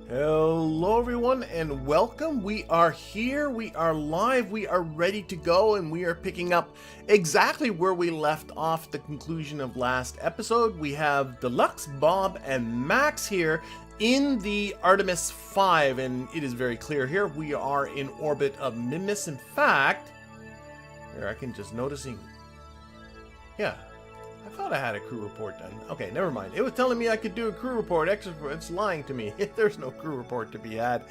Hello everyone and welcome. We are here, we are live, we are ready to go, and we are picking up exactly where we left off at the conclusion of last episode. We have Deluxe, Bob, and Max here in the Artemis V, and it is very clear here we are in orbit of Minmus. In fact, here I can just noticing, yeah, I thought I had a crew report done. Okay, never mind. It was telling me I could do a crew report. It's lying to me. There's no crew report to be had.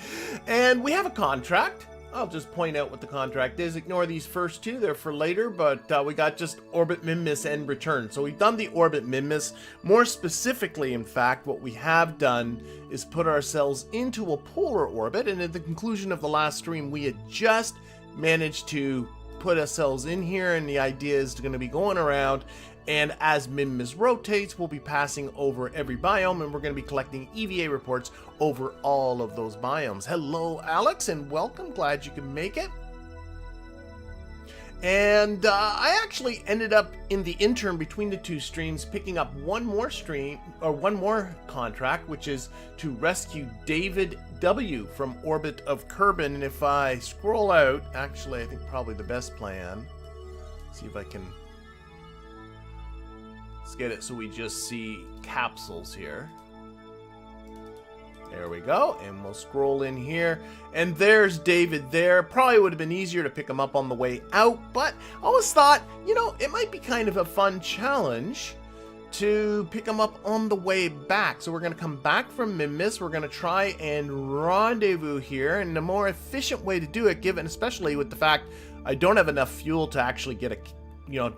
And we have a contract. I'll just point out what the contract is. Ignore these first two. They're for later, but we got just Orbit Minmus and return. So we've done the Orbit Minmus. More specifically, in fact, what we have done is put ourselves into a polar orbit. And at the conclusion of the last stream, we had just managed to put ourselves in here. And the idea is going to be going around, and as Minmus rotates, we'll be passing over every biome, and we're going to be collecting EVA reports over all of those biomes. Hello, Alex, and welcome. Glad you can make it. And I actually ended up in the interim between the two streams picking up one more contract, which is to rescue David W. from orbit of Kerbin. And if I scroll out, actually, I think probably the best plan. See if I can. Let's get it so we just see capsules here. There we go, and we'll scroll in here, and there's David there. Probably would have been easier to pick him up on the way out, but I always thought, you know, it might be kind of a fun challenge to pick him up on the way back. So we're going to come back from Minmus. We're going to try and rendezvous here, and the more efficient way to do it, given especially with the fact I don't have enough fuel to actually get a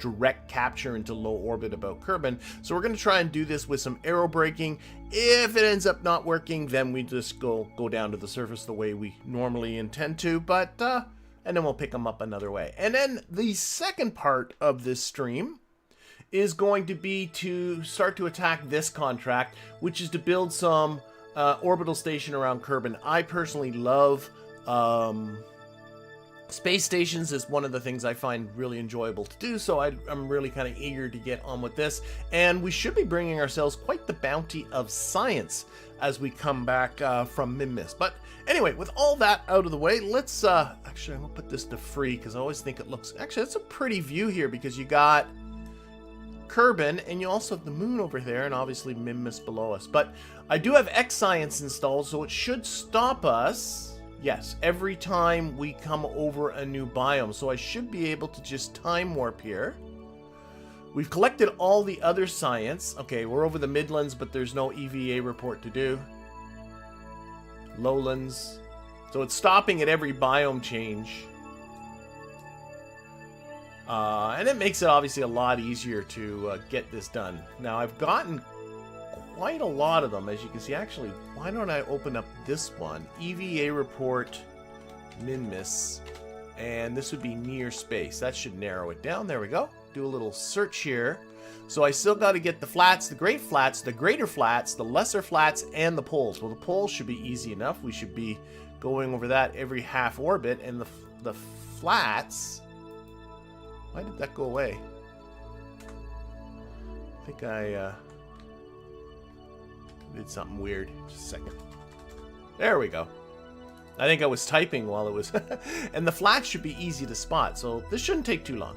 direct capture into low orbit about Kerbin. So we're going to try and do this with some aerobraking. If it ends up not working, then we just go down to the surface the way we normally intend to, but and then we'll pick them up another way. And then the second part of this stream is going to be to start to attack this contract, which is to build some orbital station around Kerbin. I personally love space stations. Is one of the things I find really enjoyable to do, so I'm really kind of eager to get on with this, and we should be bringing ourselves quite the bounty of science as we come back from Minmus. But anyway, with all that out of the way, let's actually I'm gonna put this to free because I always think it looks, actually it's a pretty view here because you got Kerbin and you also have the moon over there and obviously Minmus below us. But I do have X Science installed, so it should stop us, yes, every time we come over a new biome. So I should be able to just time warp here. We've collected all the other science. Okay, we're over the Midlands, but there's no EVA report to do. Lowlands. So it's stopping at every biome change. And it makes it obviously a lot easier to get this done. Now I've gotten quite a lot of them, as you can see. Actually, why don't I open up this one? EVA report Minmus, and this would be near space. That should narrow it down. There we go. Do a little search here. So I still got to get the flats, the great flats, the greater flats, the lesser flats, and the poles. Well, the poles should be easy enough. We should be going over that every half orbit, and the flats, why did that go away? I think I did something weird. Just a second. There we go. I think I was typing while it was... And the flats should be easy to spot, so this shouldn't take too long.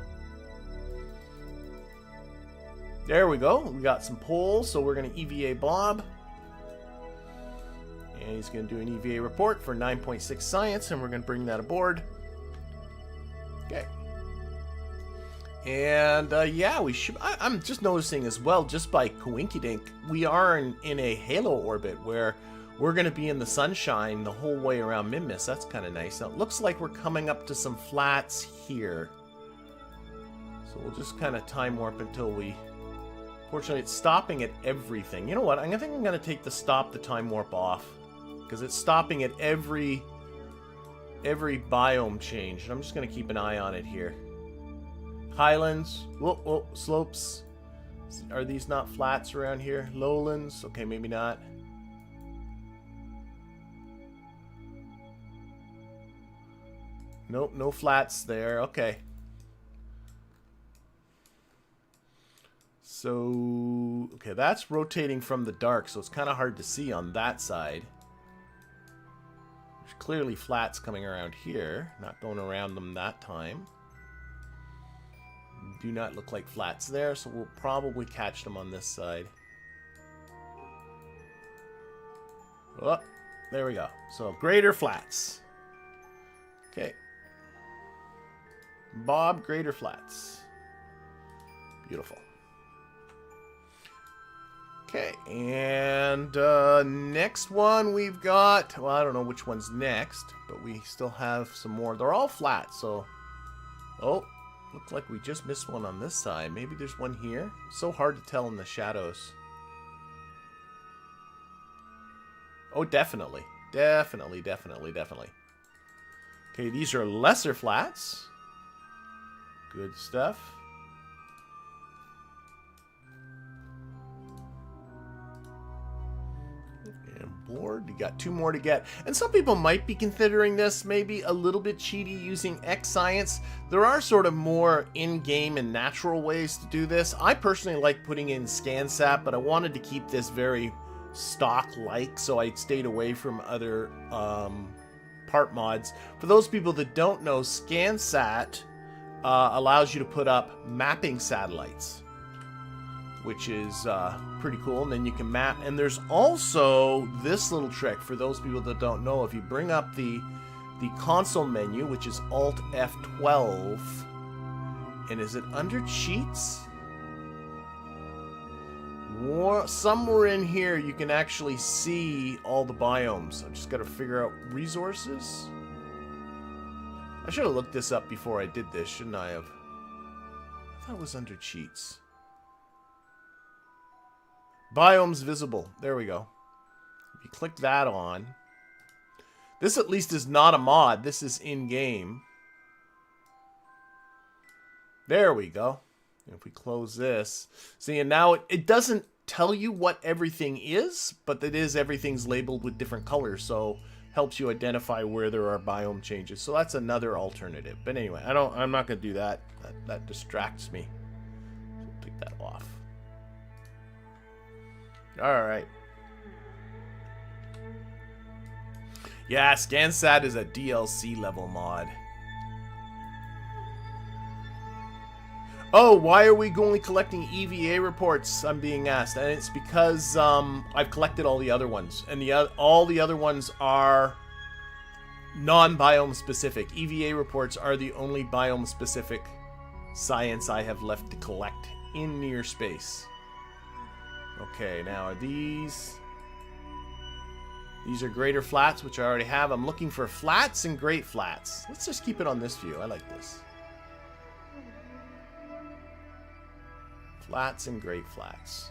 There we go. We got some poles, so we're going to EVA Bob. And he's going to do an EVA report for 9.6 science, and we're going to bring that aboard. Okay. And yeah, we should. I'm just noticing as well, just by coinkydink, we are in a halo orbit where we're going to be in the sunshine the whole way around Minmus. That's kind of nice. Now it looks like we're coming up to some flats here, so we'll just kind of time warp until we. Fortunately, it's stopping at everything. You know what? I think I'm going to take the time warp off because it's stopping at every biome change. And I'm just going to keep an eye on it here. Highlands, whoa, slopes. Are these not flats around here? Lowlands, okay, maybe not. Nope, no flats there, okay. So, okay, that's rotating from the dark, so it's kind of hard to see on that side. clearly flats coming around here. Not going around them that time. Do not look like flats there, so we'll probably catch them on this side. Oh, there we go. So, greater flats. Okay. Bob, greater flats. Beautiful. Okay, and next one we've got, well, I don't know which one's next, but we still have some more. They're all flat, so, oh, looks like we just missed one on this side. Maybe there's one here. It's so hard to tell in the shadows. Oh, definitely. Definitely. Okay, these are lesser flats. Good stuff. Board. You got 2 more to get. And some people might be considering this maybe a little bit cheaty using X Science. There are sort of more in-game and natural ways to do this. I personally like putting in ScanSat, but I wanted to keep this very stock-like, so I stayed away from other part mods. For those people that don't know, ScanSat allows you to put up mapping satellites, which is pretty cool, and then you can map. And there's also this little trick for those people that don't know. If you bring up the console menu, which is Alt F12, and is it under cheats? Somewhere in here you can actually see all the biomes. I just got to figure out resources. I should have looked this up before I did this, shouldn't I have? I thought it was under cheats. Biomes visible. There we go. If you click that on. This at least is not a mod. This is in-game. There we go. If we close this. See, and now it doesn't tell you what everything is, but it is everything's labeled with different colors, so helps you identify where there are biome changes. So that's another alternative. But anyway, I'm not going to do that. That distracts me. So we'll take that off. Alright. Yeah, ScanSat is a DLC level mod. Oh, why are we only collecting EVA reports? I'm being asked. And it's because I've collected all the other ones. And all the other ones are non-biome specific. EVA reports are the only biome specific science I have left to collect in near space. Okay, now are these are greater flats, which I already have. I'm looking for flats and great flats. Let's just keep it on this view. I like this. Flats and great flats.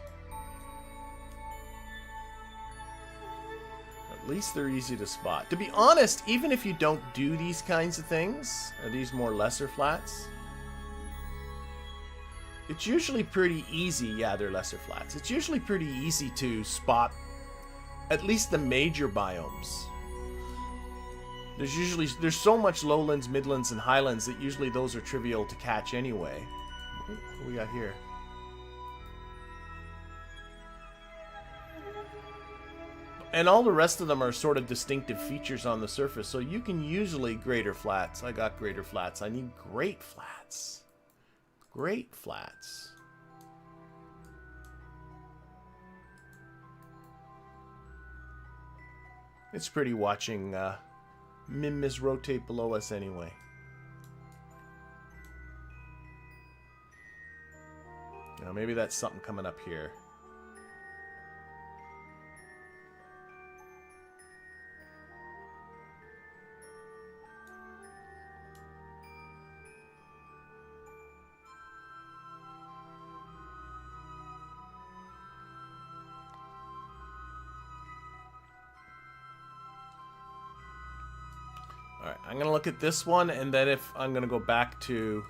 At least they're easy to spot. To be honest, even if you don't do these kinds of things, are these more lesser flats? It's usually pretty easy. Yeah, they're lesser flats. It's usually pretty easy to spot at least the major biomes. There's so much lowlands, midlands, and highlands that usually those are trivial to catch anyway. What do we got here? And all the rest of them are sort of distinctive features on the surface, so you can usually greater flats. I got greater flats. I need great flats. Great flats. It's pretty watching Minmus rotate below us anyway. Now maybe that's something coming up here. Alright, I'm going to look at this one, and then if I'm going to go back to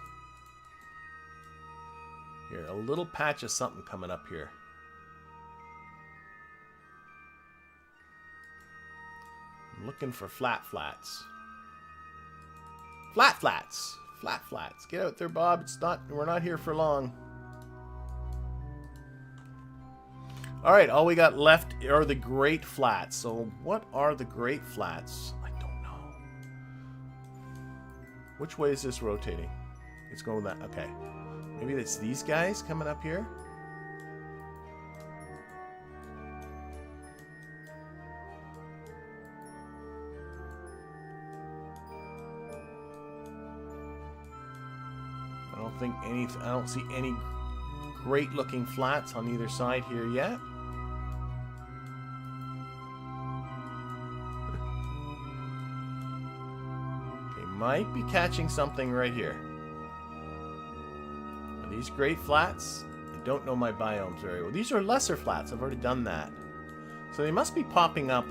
here, a little patch of something coming up here. I'm looking for flat flats. Flat flats! Flat flats. Get out there, Bob. We're not here for long. Alright, all we got left are the great flats. So what are the great flats? I don't know. Which way is this rotating? It's going that... Okay. Maybe it's these guys coming up here? I don't see any great looking flats on either side here yet. Okay, might be catching something right here. Are these great flats? I don't know my biomes very well. These are lesser flats. I've already done that. So they must be popping up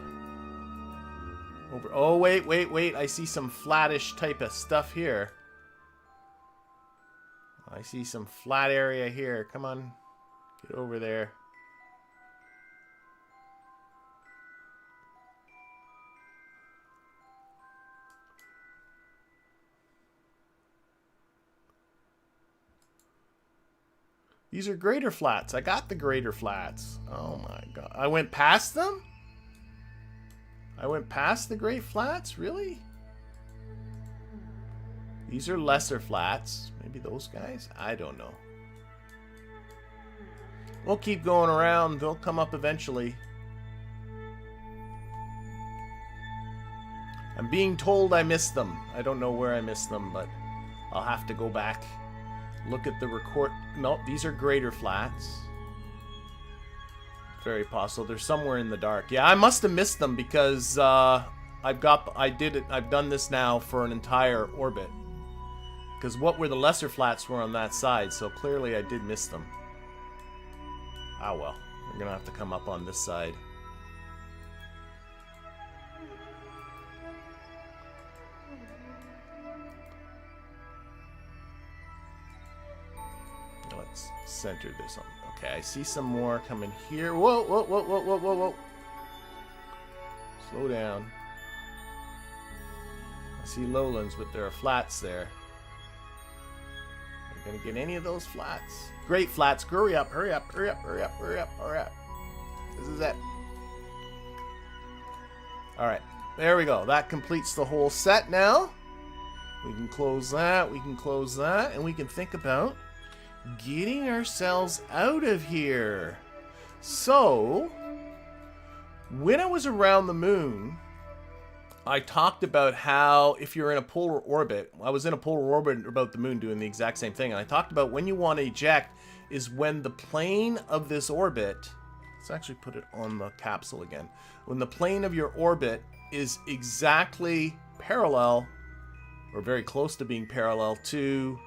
over... Oh, wait. I see some flattish type of stuff here. I see some flat area here. Come on. Get over there. These are greater flats. I got the greater flats. Oh my god. I went past them? I went past the great flats? Really? These are lesser flats. Maybe those guys? I don't know. We'll keep going around. They'll come up eventually. I'm being told I missed them. I don't know where I missed them, but I'll have to go back. Look at the record. No, these are greater flats. Very possible. They're somewhere in the dark. Yeah, I must have missed them because I've done this now for an entire orbit. Because what were the lesser flats were on that side, so clearly I did miss them. Ah well, we're gonna have to come up on this side. Let's center this on. Okay, I see some more coming here. Whoa. Slow down. I see lowlands, but there are flats there. Gonna get any of those flats. Great flats. Hurry up. This is it. Alright. There we go. That completes the whole set now. We can close that. And we can think about getting ourselves out of here. So, when I was around the moon, I talked about how if you're in a polar orbit, I was in a polar orbit about the moon doing the exact same thing, and I talked about when you want to eject is when the plane of this orbit, let's actually put it on the capsule again, when the plane of your orbit is exactly parallel, or very close to being parallel to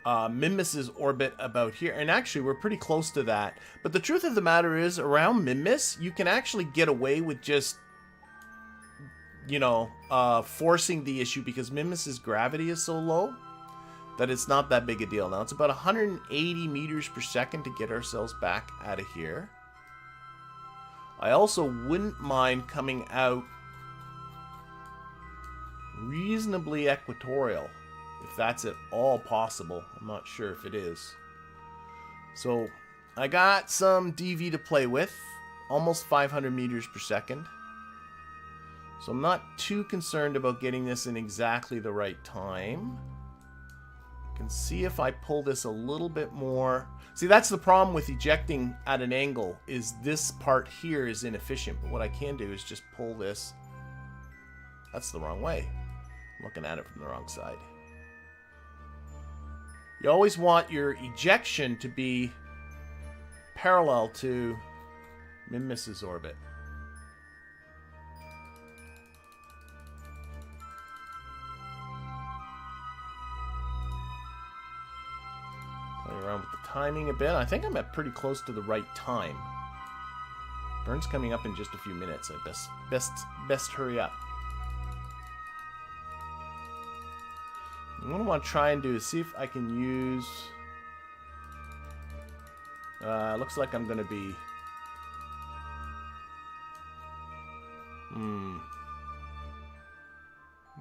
Minmus's orbit about here, and actually we're pretty close to that, but the truth of the matter is around Minmus, you can actually get away with just forcing the issue because Minmus's gravity is so low that it's not that big a deal. Now, it's about 180 meters per second to get ourselves back out of here. I also wouldn't mind coming out reasonably equatorial, if that's at all possible. I'm not sure if it is. So, I got some DV to play with, almost 500 meters per second. So I'm not too concerned about getting this in exactly the right time. I can see if I pull this a little bit more. See, that's the problem with ejecting at an angle, is this part here is inefficient. But what I can do is just pull this. That's the wrong way. I'm looking at it from the wrong side. You always want your ejection to be parallel to Minmus's orbit. Around with the timing a bit. I think I'm at pretty close to the right time. Burn's coming up in just a few minutes. I best hurry up. What I want to try and do is see if I can use... looks like I'm going to be...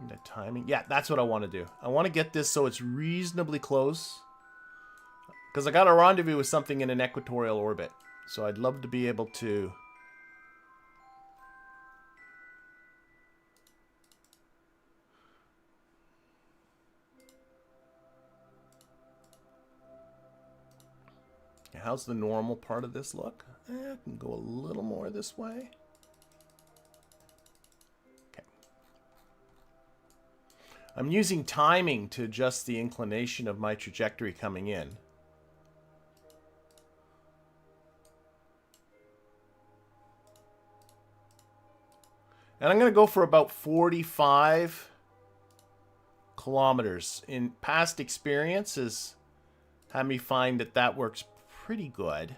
The timing... Yeah, that's what I want to do. I want to get this so it's reasonably close. Because I got a rendezvous with something in an equatorial orbit. So I'd love to be able to... How's the normal part of this look? I can go a little more this way. Okay. I'm using timing to adjust the inclination of my trajectory coming in. And I'm going to go for about 45 kilometers. In past experiences, had me find that that works pretty good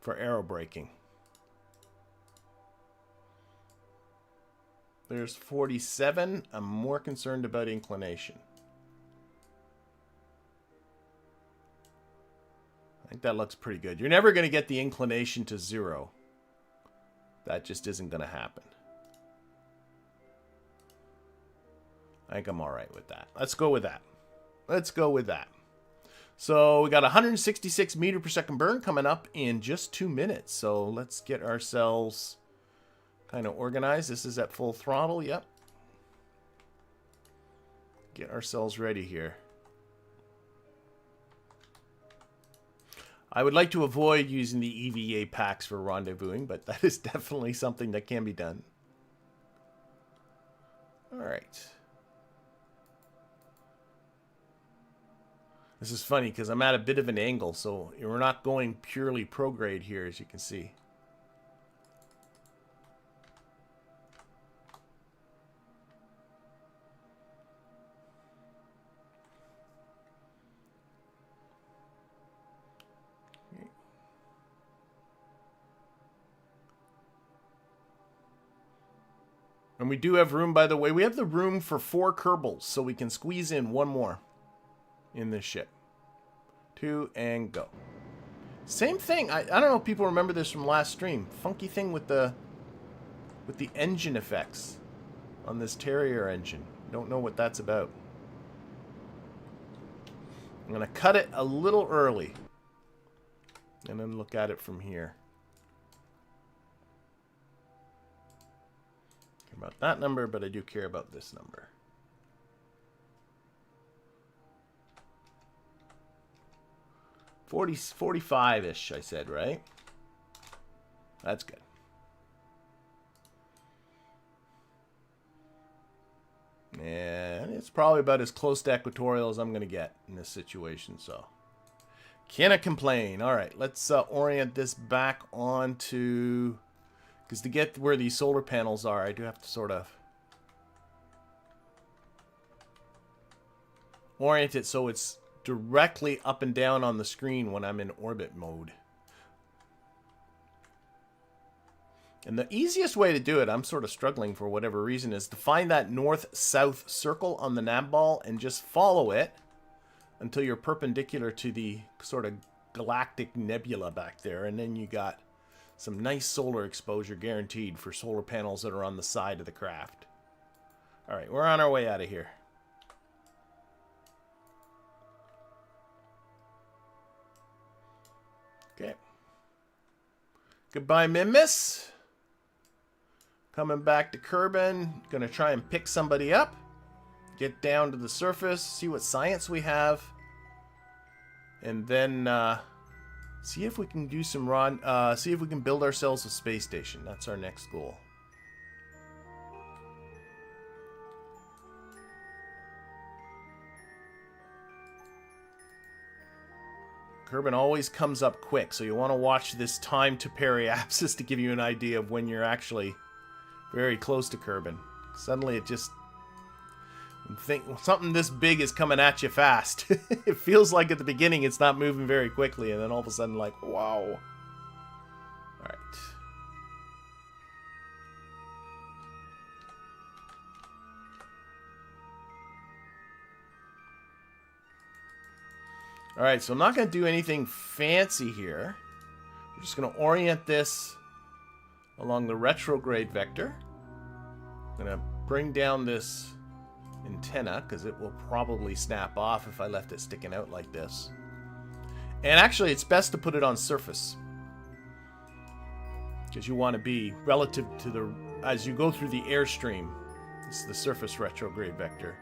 for aerobraking. There's 47. I'm more concerned about inclination. I think that looks pretty good. You're never going to get the inclination to 0. That just isn't going to happen. I think I'm all right with that. Let's go with that. Let's go with that. So we got 166 meter per second burn coming up in just 2 minutes. So let's get ourselves kind of organized. This is at full throttle. Yep. Get ourselves ready here. I would like to avoid using the EVA packs for rendezvousing, but that is definitely something that can be done. All right. This is funny because I'm at a bit of an angle, so we're not going purely prograde here, as you can see. And we do have room, by the way. We have the room for 4 Kerbals, so we can squeeze in one more in this ship. 2 and go. Same thing. I don't know if people remember this from last stream. Funky thing with the engine effects on this Terrier engine. Don't know what that's about. I'm going to cut it a little early and then look at it from here. Care about that number, but I do care about this number. 45-ish, I said, right? That's good. And it's probably about as close to equatorial as I'm going to get in this situation, so cannot complain. All right, let's orient this back onto... Because to get where these solar panels are, I do have to sort of orient it so it's directly up and down on the screen when I'm in orbit mode. And the easiest way to do it, I'm sort of struggling for whatever reason, is to find that north-south circle on the nav ball and just follow it until you're perpendicular to the sort of galactic nebula back there. And then you got some nice solar exposure guaranteed for solar panels that are on the side of the craft. All right, we're on our way out of here. Okay. Goodbye, Minmus. Coming back to Kerbin. Gonna try and pick somebody up. Get down to the surface. See what science we have. And then see if we can do some see if we can build ourselves a space station. That's our next goal. Kerbin always comes up quick, so you want to watch this time to periapsis to give you an idea of when you're actually very close to Kerbin. Suddenly it just... think something this big is coming at you fast. It feels like at the beginning it's not moving very quickly, and then all of a sudden like, wow. Alright. Alright, so I'm not going to do anything fancy here. We're just going to orient this along the retrograde vector. I'm going to bring down this antenna because it will probably snap off if I left it sticking out like this. And actually, it's best to put it on surface because you want to be relative to the... as you go through the airstream. This is the surface retrograde vector.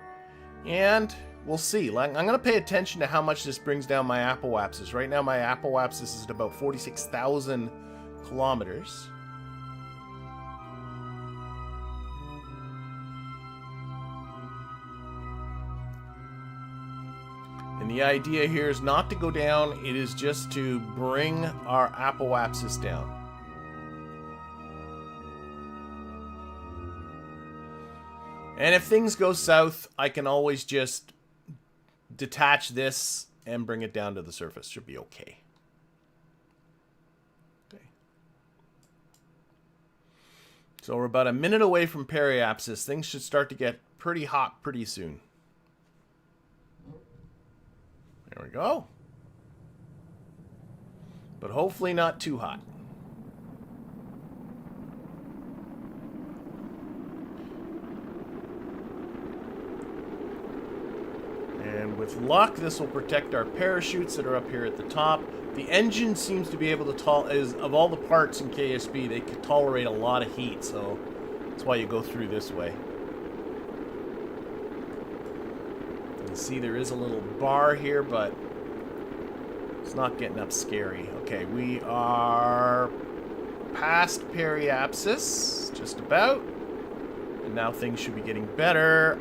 And We'll see. Like, I'm going to pay attention to how much this brings down my apoapsis. Right now, my apoapsis is at about 46,000 kilometers. And the idea here is not to go down, it is just to bring our apoapsis down. And if things go south, I can always just detach this and bring it down to the surface. Should be okay. Okay. So we're about a minute away from periapsis. Things should start to get pretty hot pretty soon. There we go. But hopefully not too hot. And with luck, this will protect our parachutes that are up here at the top. The engine seems to be able to of all the parts in KSB, they can tolerate a lot of heat, so that's why you go through this way. You can see there is a little bar here, but it's not getting up scary. Okay, we are past periapsis, just about. And now things should be getting better.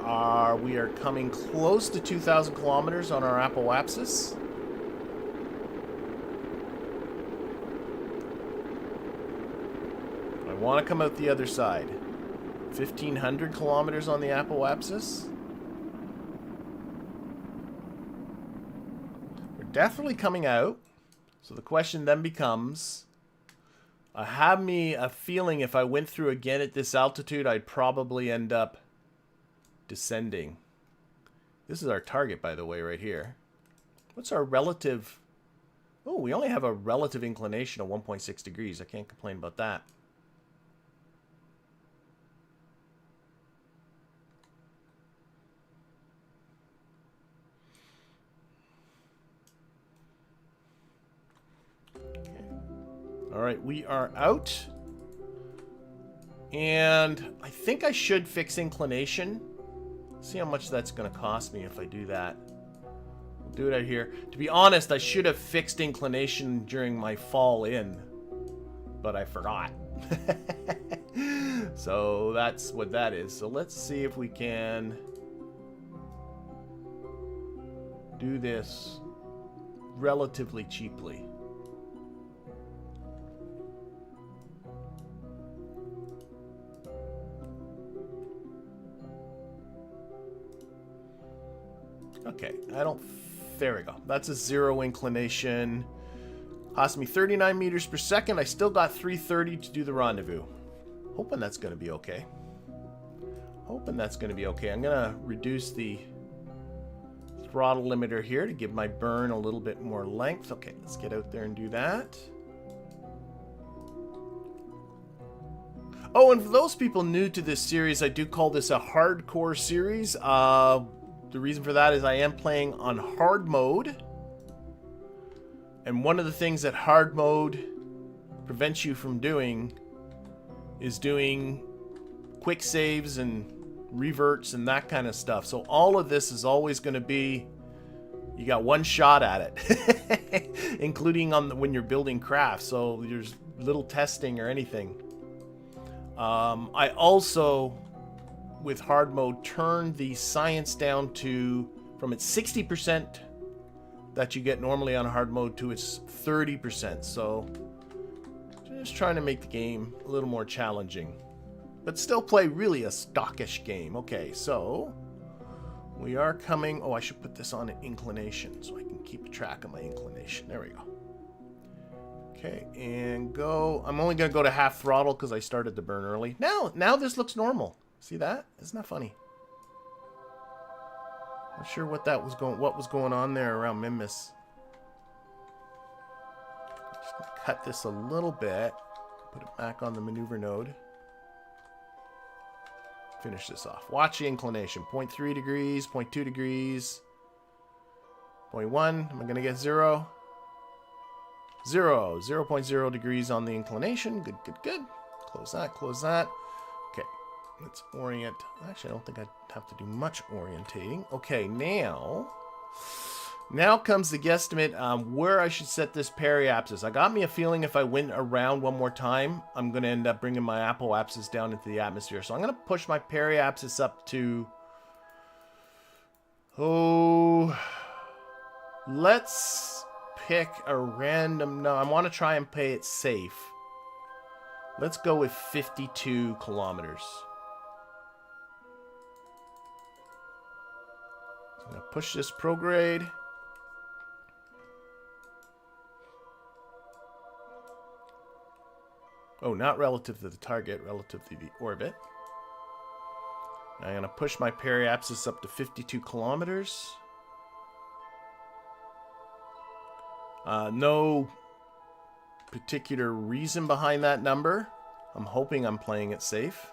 We are coming close to 2,000 kilometers on our apoapsis. I want to come out the other side. 1,500 kilometers on the apoapsis. We're definitely coming out. So the question then becomes... I have me a feeling if I went through again at this altitude, I'd probably end up descending. This is our target, by the way, right here. What's our relative... Oh, we only have a relative inclination of 1.6 degrees. I can't complain about that. All right, we are out. And I think I should fix inclination. See how much that's going to cost me if I do that. We'll do it out here. To be honest, I should have fixed inclination during my fall in, but I forgot. So that's what that is. So let's see if we can do this relatively cheaply. Okay, there we go. That's a 0 inclination. Cost me 39 meters per second. I still got 330 to do the rendezvous. Hoping that's going to be okay. I'm going to reduce the throttle limiter here to give my burn a little bit more length. Okay, let's get out there and do that. Oh, and for those people new to this series, I do call this a hardcore series. The reason for that is I am playing on hard mode. And one of the things that hard mode prevents you from doing is doing quick saves and reverts and that kind of stuff. So all of this is always going to be, you got one shot at it, including when you're building craft. So there's little testing or anything. I also, with hard mode, turn the science down to from its 60% that you get normally on hard mode to its 30%. So just trying to make the game a little more challenging, but still play really a stockish game. Okay, so we are coming. Oh, I should put this on an inclination so I can keep track of my inclination. There we go. Okay, and go. I'm only going to go to half throttle because I started to burn early. Now this looks normal. See that? Isn't that funny? Not sure what was going on there around Minmus. Just gonna cut this a little bit. Put it back on the maneuver node. Finish this off. Watch the inclination. 0.3 degrees, 0.2 degrees, 0.1. Am I going to get 0? 0.0 degrees on the inclination. Good. Close that. Okay. Let's orient. Actually, I don't think I have to do much orientating. Okay, now comes the guesstimate where I should set this periapsis. I got me a feeling if I went around one more time, I'm going to end up bringing my apoapsis down into the atmosphere. So I'm going to push my periapsis up to... Oh... Let's pick a random... No, I want to try and play it safe. Let's go with 52 kilometers. I'm going to push this prograde. Oh, not relative to the target, relative to the orbit. I'm going to push my periapsis up to 52 kilometers. No particular reason behind that number. I'm hoping I'm playing it safe.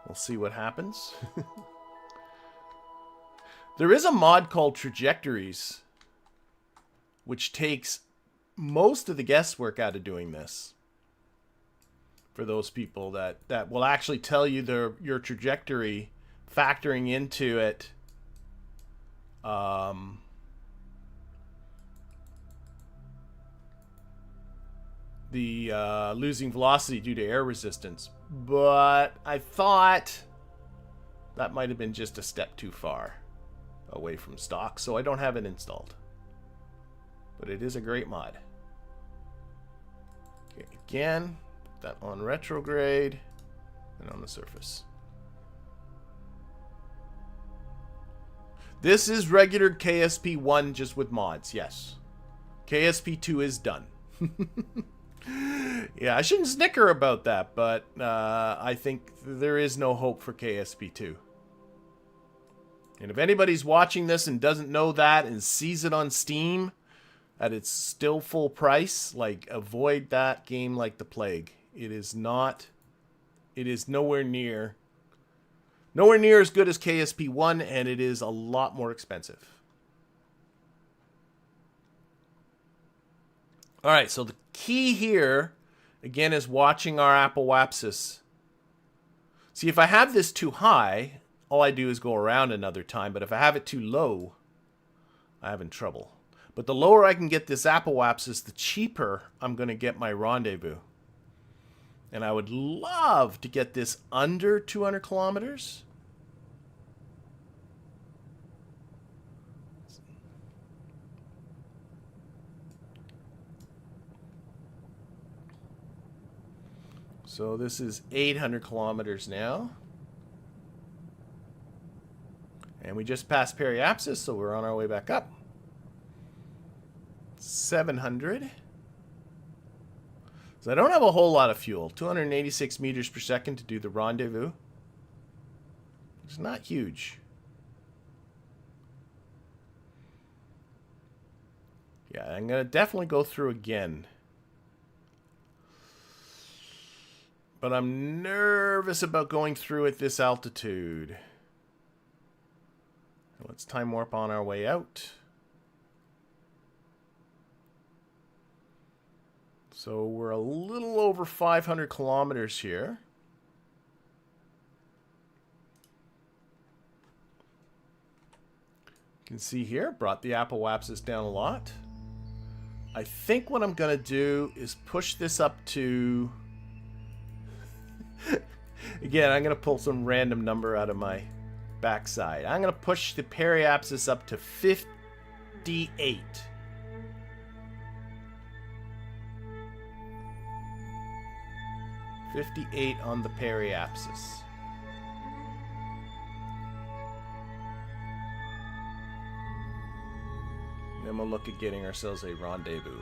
We'll see what happens. There is a mod called Trajectories, which takes most of the guesswork out of doing this. For those people that will actually tell you your trajectory, factoring into it the losing velocity due to air resistance. But I thought that might have been just a step too far away from stock, so I don't have it installed. But it is a great mod. Okay, again, put that on retrograde and on the surface. This is regular KSP1 just with mods, yes. KSP2 is done. Yeah, I shouldn't snicker about that, but I think there is no hope for KSP2. And if anybody's watching this and doesn't know that and sees it on Steam at its still full price, like, avoid that game like the plague. It is nowhere near as good as KSP1, and it is a lot more expensive. All right, so the key here, again, is watching our apoapsis. See, if I have this too high, all I do is go around another time. But if I have it too low, I'm having trouble. But the lower I can get this apoapsis, the cheaper I'm going to get my rendezvous. And I would love to get this under 200 kilometers. So this is 800 kilometers now. And we just passed periapsis, so we're on our way back up. 700. So I don't have a whole lot of fuel. 286 meters per second to do the rendezvous. It's not huge. Yeah, I'm going to definitely go through again. But I'm nervous about going through at this altitude. Let's time warp on our way out. So we're a little over 500 kilometers here. You can see here, brought the apoapsis down a lot. I think what I'm going to do is push this up to... Again, I'm going to pull some random number out of my backside. I'm going to push the periapsis up to 58. On the periapsis. Then we'll look at getting ourselves a rendezvous.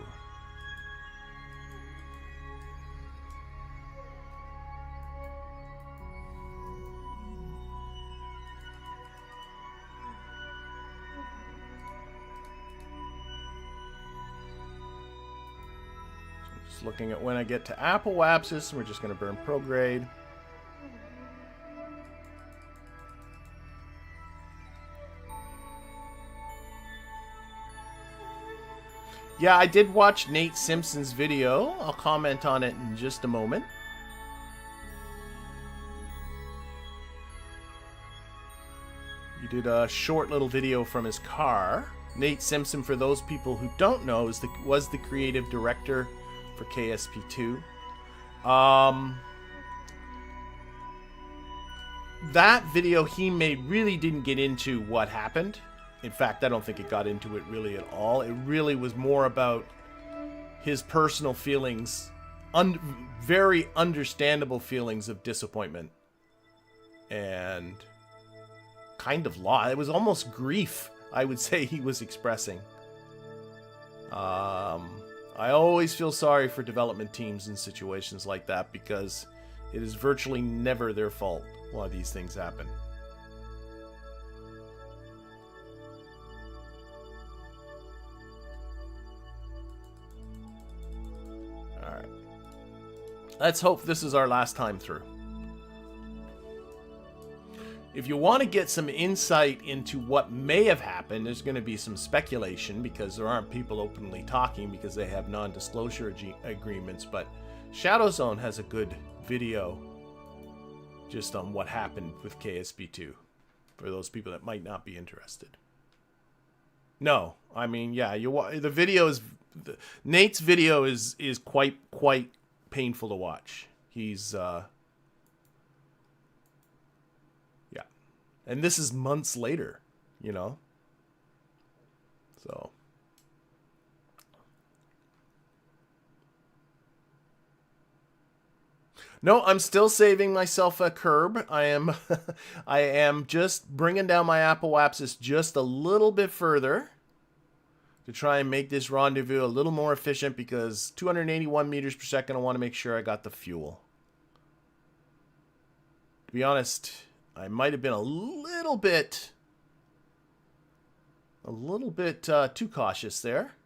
Looking at when I get to apoapsis, we're just going to burn prograde. Yeah, I did watch Nate Simpson's video. I'll comment on it in just a moment. He did a short little video from his car. Nate Simpson, for those people who don't know, was the creative director for KSP2. That video he made really didn't get into what happened. In fact, I don't think it got into it really at all. It really was more about his personal feelings, very understandable feelings of disappointment and kind of loss. It was almost grief, I would say, he was expressing. I always feel sorry for development teams in situations like that because it is virtually never their fault why these things happen. Alright. Let's hope this is our last time through. If you want to get some insight into what may have happened, there's going to be some speculation because there aren't people openly talking because they have non-disclosure agreements, but Shadowzone has a good video just on what happened with KSP2 for those people that might not be interested. No, I mean, yeah, the video is Nate's video is quite painful to watch. He's yeah. And this is months later, you know. So no, I'm still saving myself a curb. I am just bringing down my Apple axis just a little bit further to try and make this rendezvous a little more efficient because 281 meters per second, I want to make sure I got the fuel. To be honest, I might have been a little bit too cautious there.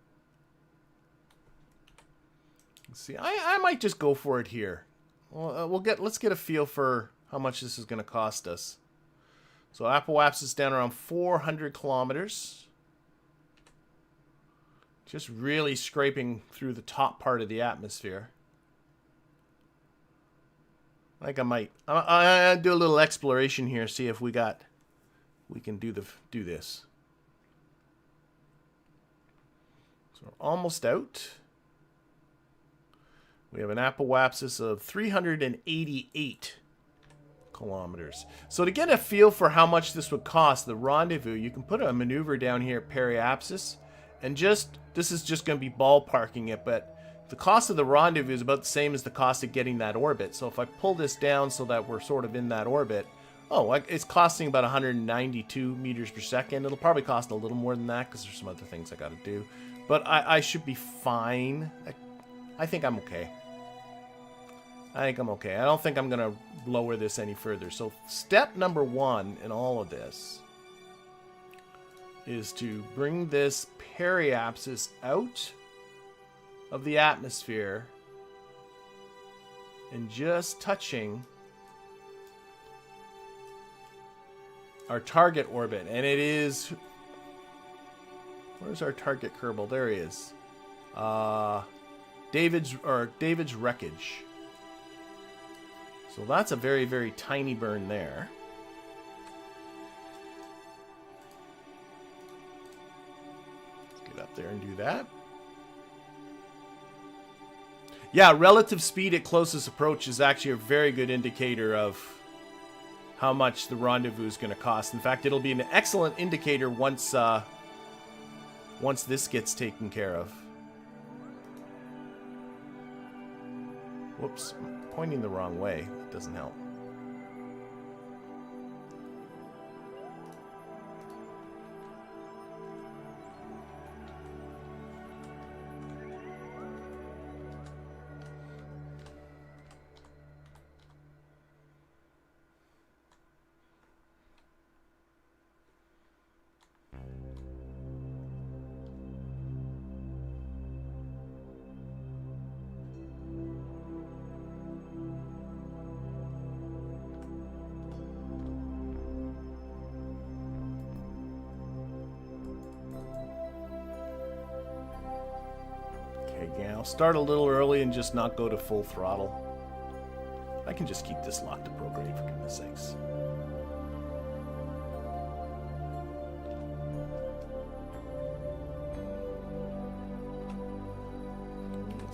Let's see, I might just go for it here. Well, let's get a feel for how much this is going to cost us. So Apple Apps is down around 400 kilometers. Just really scraping through the top part of the atmosphere. I think I might. I'll do a little exploration here, see if we can do this. So we're almost out. We have an apoapsis of 388 kilometers. So to get a feel for how much this would cost, the rendezvous, you can put a maneuver down here at periapsis, and this is just going to be ballparking it, but the cost of the rendezvous is about the same as the cost of getting that orbit. So if I pull this down so that we're sort of in that orbit, it's costing about 192 meters per second. It'll probably cost a little more than that because there's some other things I got to do. But I should be fine. I think I'm okay. I don't think I'm going to lower this any further. So step number 1 in all of this is to bring this periapsis out of the atmosphere and just touching our target orbit. And it is... Where's our target Kerbal? There he is. David's wreckage. So that's a very, very tiny burn there. Let's get up there and do that. Yeah, relative speed at closest approach is actually a very good indicator of how much the rendezvous is going to cost. In fact, it'll be an excellent indicator once this gets taken care of. Whoops, I'm pointing the wrong way. That doesn't help. I'll start a little early and just not go to full throttle. I can just keep this locked to program, for goodness sakes.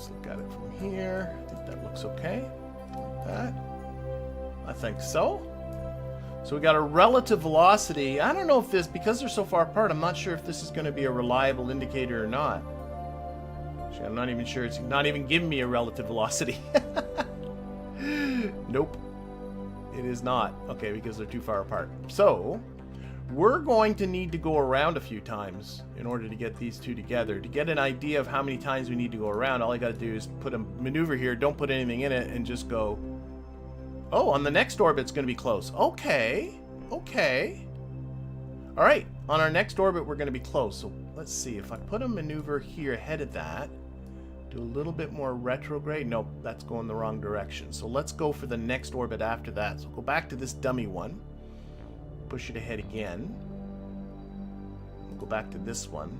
Let's look at it from here. I think that looks okay. Like that. I think so. So we got a relative velocity. I don't know if this, because they're so far apart, I'm not sure if this is going to be a reliable indicator or not. Actually, I'm not even sure. It's not even giving me a relative velocity. Nope. It is not. Okay, because they're too far apart. So we're going to need to go around a few times in order to get these two together. To get an idea of how many times we need to go around, all I got to do is put a maneuver here, don't put anything in it, and just go... Oh, on the next orbit, it's going to be close. Okay. Okay. All right. On our next orbit, we're going to be close. So let's see. If I put a maneuver here ahead of that, do a little bit more retrograde. Nope, that's going the wrong direction. So let's go for the next orbit after that. So go back to this dummy one. Push it ahead again. We'll go back to this one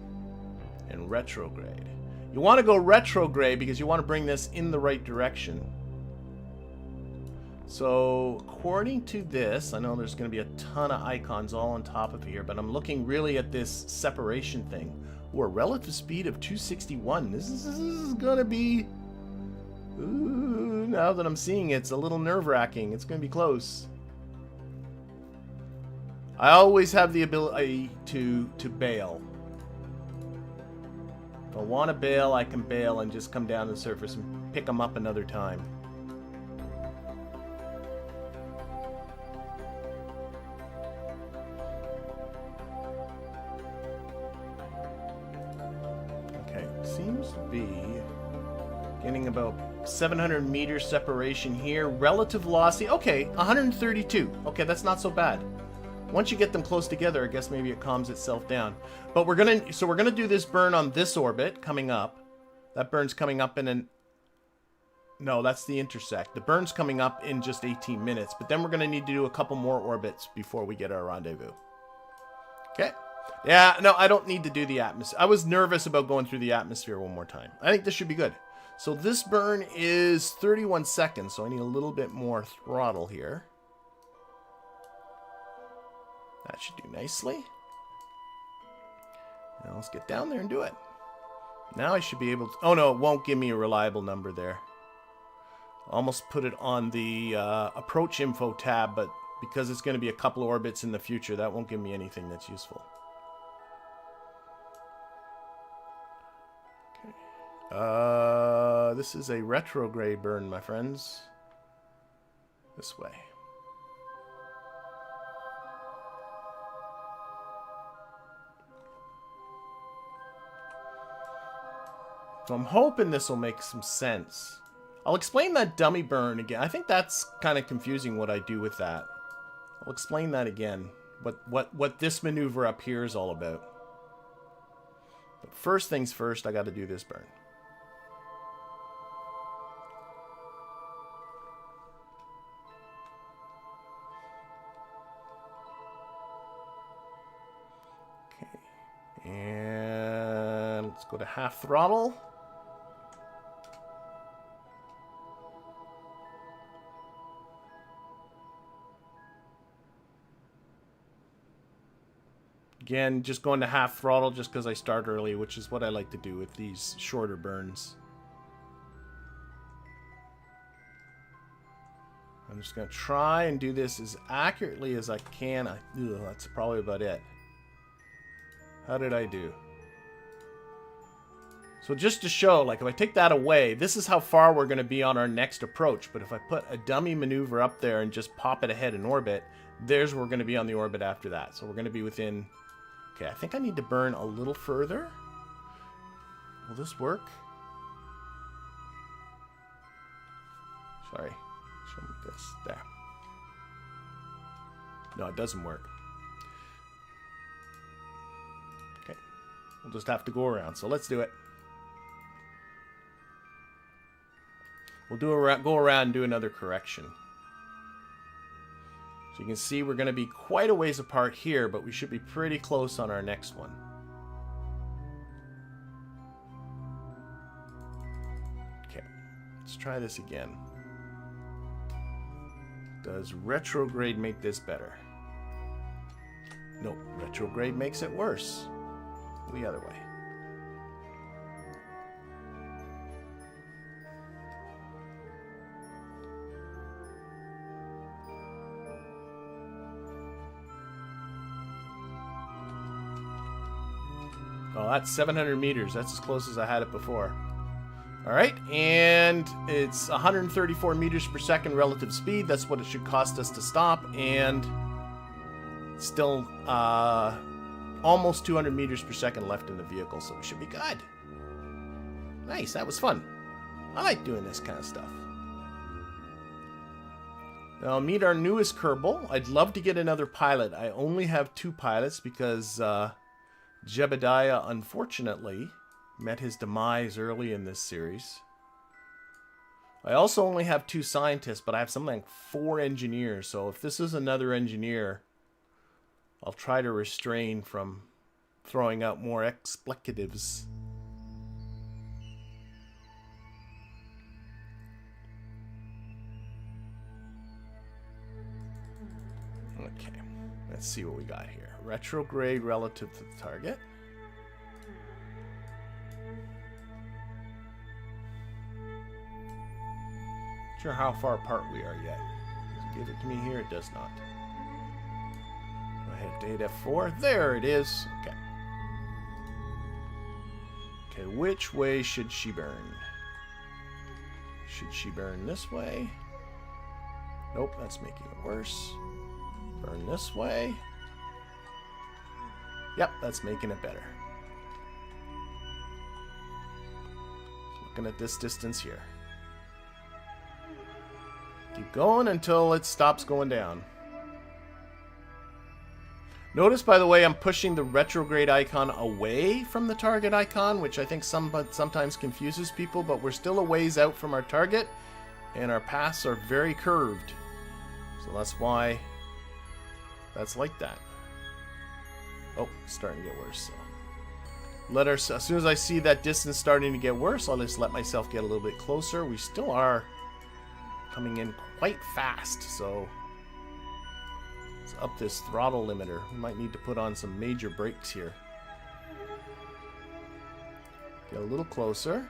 and retrograde. You want to go retrograde because you want to bring this in the right direction. So, according to this, I know there's going to be a ton of icons all on top of here, but I'm looking really at this separation thing. Ooh, a relative speed of 261. This is going to be... Ooh, now that I'm seeing it, it's a little nerve-wracking. It's going to be close. I always have the ability to bail. If I want to bail, I can bail and just come down to the surface and pick them up another time. Seems to be getting about 700 meters separation here. Relative velocity, okay, 132. Okay, that's not so bad. Once you get them close together, I guess maybe it calms itself down. But we're gonna do this burn on this orbit coming up. That burn's coming up in an... No, that's the intersect. The burn's coming up in just 18 minutes. But then we're gonna need to do a couple more orbits before we get our rendezvous. Okay. Yeah, no, I don't need to do the atmosphere. I was nervous about going through the atmosphere one more time. I think this should be good. So this burn is 31 seconds, so I need a little bit more throttle here. That should do nicely. Now let's get down there and do it. Now I should be able to... Oh no, it won't give me a reliable number there. Almost put it on the approach info tab, but because it's going to be a couple of orbits in the future, that won't give me anything that's useful. This is a retrograde burn, my friends. This way. So I'm hoping this will make some sense. I'll explain that dummy burn again. I think that's kind of confusing what I do with that. I'll explain that again. What this maneuver up here is all about. But first things first, I got to do this burn. Okay. And let's go to half throttle. Again, just going to half throttle just because I start early, which is what I like to do with these shorter burns. I'm just going to try and do this as accurately as I can. That's probably about it. How did I do? So just to show, like if I take that away, this is how far we're going to be on our next approach. But if I put a dummy maneuver up there and just pop it ahead in orbit, there's where we're going to be on the orbit after that. So we're going to be within... Okay, I think I need to burn a little further. Will this work? Sorry. Show me this. There. No, it doesn't work. Okay. We'll just have to go around. So let's do it. We'll go around and do another correction. So you can see we're going to be quite a ways apart here, but we should be pretty close on our next one. Okay, let's try this again. Does retrograde make this better? Nope, retrograde makes it worse. The other way. Oh, that's 700 meters. That's as close as I had it before. All right, and it's 134 meters per second relative speed. That's what it should cost us to stop, and still almost 200 meters per second left in the vehicle, so we should be good. Nice, that was fun. I like doing this kind of stuff. Now, meet our newest Kerbal. I'd love to get another pilot. I only have 2 pilots because Jebediah, unfortunately, met his demise early in this series. I also only have 2 scientists, but I have something like 4 engineers. So if this is another engineer, I'll try to restrain from throwing out more expletives. Okay, let's see what we got here. Retrograde relative to the target. Not sure how far apart we are yet. Does it give it to me here? It does not. Do I have data F4? There it is. Okay. Okay, which way should she burn? Should she burn this way? Nope, that's making it worse. Burn this way. Yep, that's making it better. Looking at this distance here. Keep going until it stops going down. Notice, by the way, I'm pushing the retrograde icon away from the target icon, which I think sometimes confuses people, but we're still a ways out from our target, and our paths are very curved. So that's why that's like that. Oh, it's starting to get worse. So as soon as I see that distance starting to get worse, I'll just let myself get a little bit closer. We still are coming in quite fast, so let's up this throttle limiter. We might need to put on some major brakes here. Get a little closer.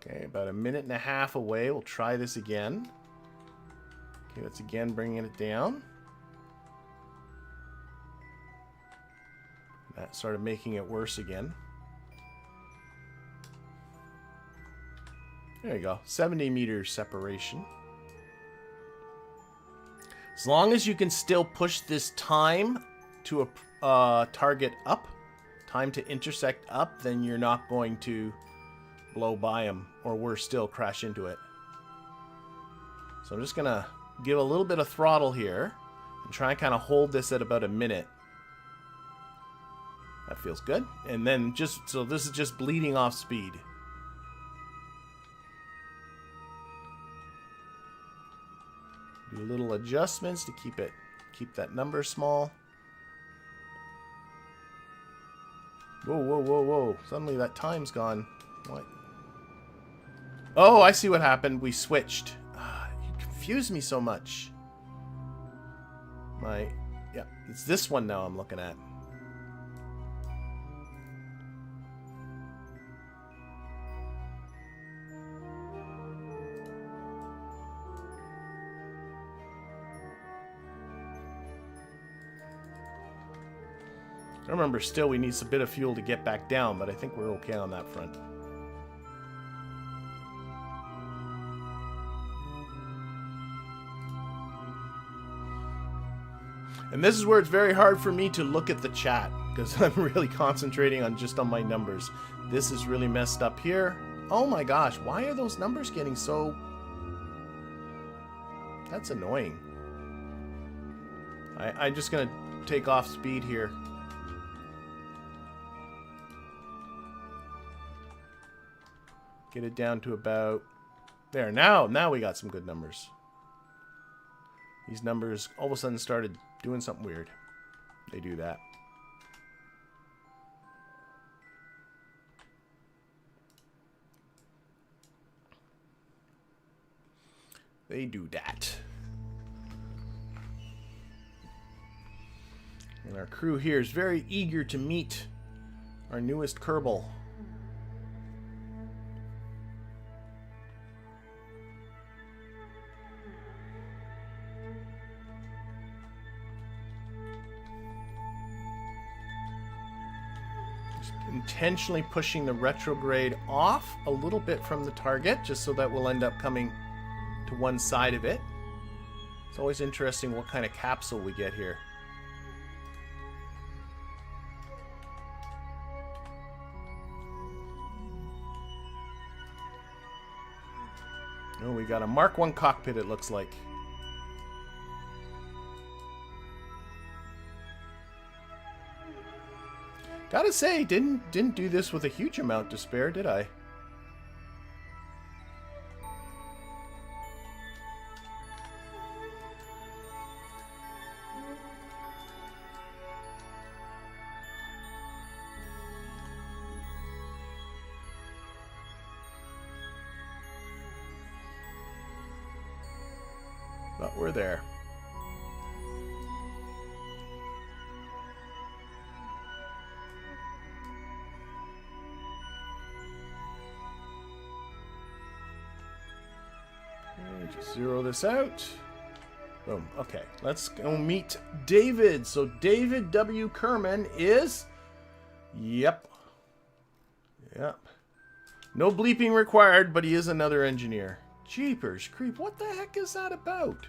Okay, about 1.5 minutes away. We'll try this again. Okay, that's again bringing it down. That started making it worse again. There you go, 70 meters separation. As long as you can still push this time to a target up, time to intersect up, then you're not going to blow by them, or worse still, crash into it. So I'm just gonna give a little bit of throttle here and try and kind of hold this at about 1 minute. That feels good. And then so this is just bleeding off speed. Do little adjustments to keep that number small. Whoa, whoa, whoa, whoa. Suddenly that time's gone. What? Oh, I see what happened. We switched. You confuse me so much. Yeah, it's this one now I'm looking at. I remember still we need a bit of fuel to get back down, but I think we're okay on that front. And this is where it's very hard for me to look at the chat, because I'm really concentrating on my numbers. This is really messed up here. Oh my gosh, why are those numbers getting so... That's annoying. I'm just going to take off speed here. Get it down to about... There, now we got some good numbers. These numbers all of a sudden started doing something weird. They do that. They do that. And our crew here is very eager to meet our newest Kerbal. Intentionally pushing the retrograde off a little bit from the target, just so that we'll end up coming to one side of it. It's always interesting what kind of capsule we get here. Oh, we got a Mark 1 cockpit, it looks like. Gotta say, didn't do this with a huge amount to spare, did I? But we're there. Okay, just zero this out. Boom. Okay, let's go meet David. So David W. Kerman is... Yep. No bleeping required, but he is another engineer. Jeepers creep, what the heck is that about?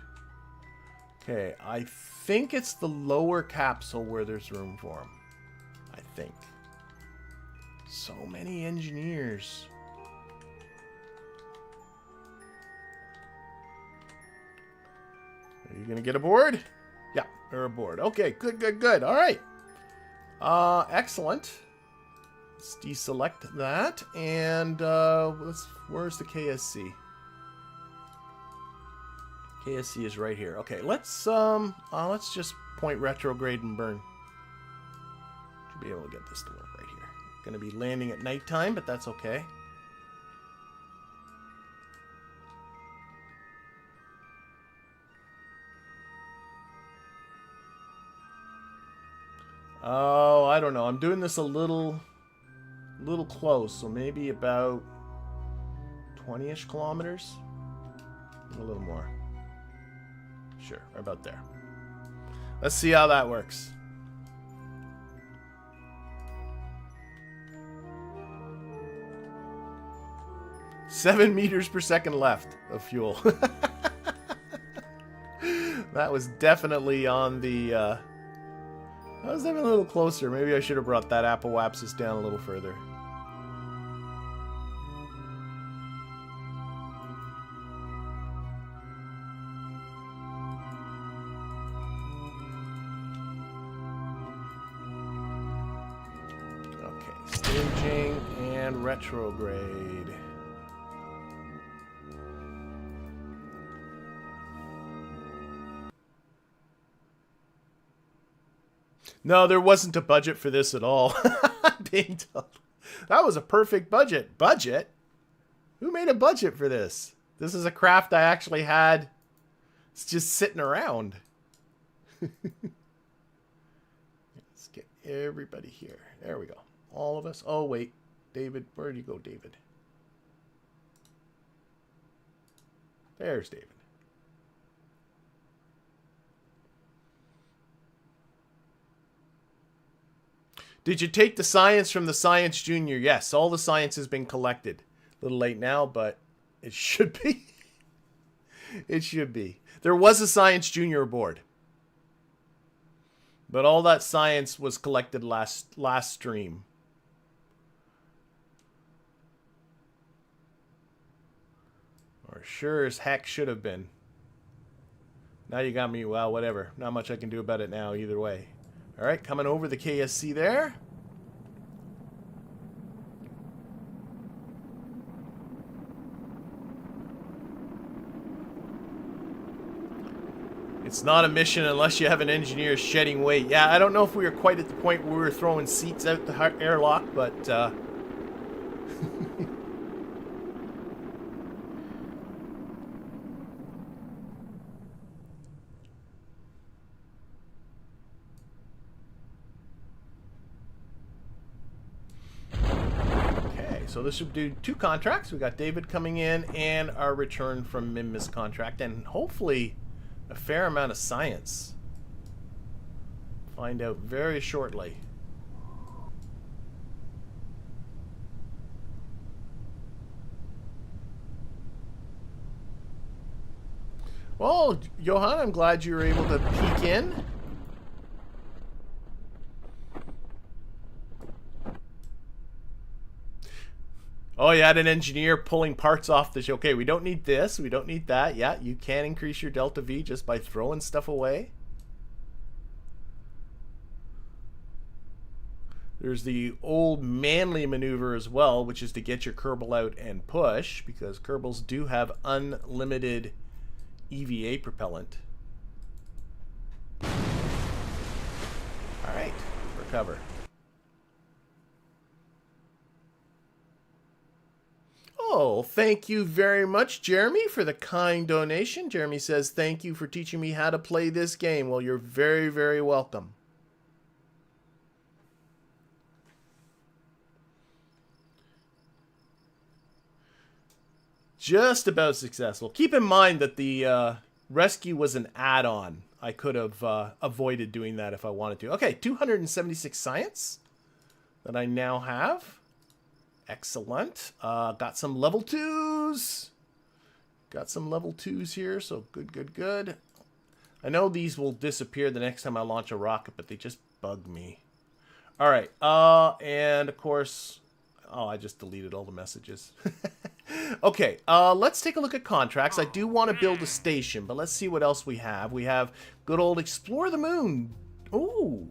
Okay, I think it's the lower capsule where there's room for him. I think. So many engineers. Are you gonna get aboard? Yeah, they're aboard. Okay, good. All right. Excellent. Let's deselect that, and where's the KSC? KSC is right here. Okay, let's just point retrograde and burn. Should be able to get this to work right here. Gonna be landing at nighttime, but that's okay. Oh, I don't know. I'm doing this a little close, so maybe about 20-ish kilometers. A little more. Sure, about there. Let's see how that works. 7 meters per second left of fuel. That was definitely on the... I was even a little closer. Maybe I should have brought that apoapsis down a little further. Staging and retrograde. No, there wasn't a budget for this at all. Being told. That was a perfect budget. Budget? Who made a budget for this? This is a craft I actually had. It's just sitting around. Let's get everybody here. There we go. All of us. Oh, wait. David. Where'd you go, David? There's David. Did you take the science from the Science Junior? Yes, all the science has been collected. A little late now, but it should be. It should be. There was a Science Junior aboard. But all that science was collected last stream. Or sure as heck should have been. Now you got me, well, whatever. Not much I can do about it now, either way. Alright, coming over the KSC there. It's not a mission unless you have an engineer shedding weight. Yeah, I don't know if we were quite at the point where we were throwing seats out the airlock, but... So this should do 2 contracts. We got David coming in and our return from Minmus contract, and hopefully a fair amount of science. Find out very shortly. Well, Johan, I'm glad you were able to peek in. Oh, you had an engineer pulling parts off the show. Okay, we don't need this. We don't need that. Yeah, you can increase your delta V just by throwing stuff away. There's the old manly maneuver as well, which is to get your Kerbal out and push, because Kerbals do have unlimited EVA propellant. Alright, recover. Oh, thank you very much, Jeremy, for the kind donation. Jeremy says, thank you for teaching me how to play this game. Well, you're very, very welcome. Just about successful. Keep in mind that the rescue was an add-on. I could have avoided doing that if I wanted to. Okay, 276 science that I now have. Excellent. Got some level 2s. Got some level 2s here, so good, good, good. I know these will disappear the next time I launch a rocket, but they just bug me. All right, and of course... Oh, I just deleted all the messages. Okay, let's take a look at contracts. I do want to build a station, but let's see what else we have. We have good old Explore the Moon. Ooh.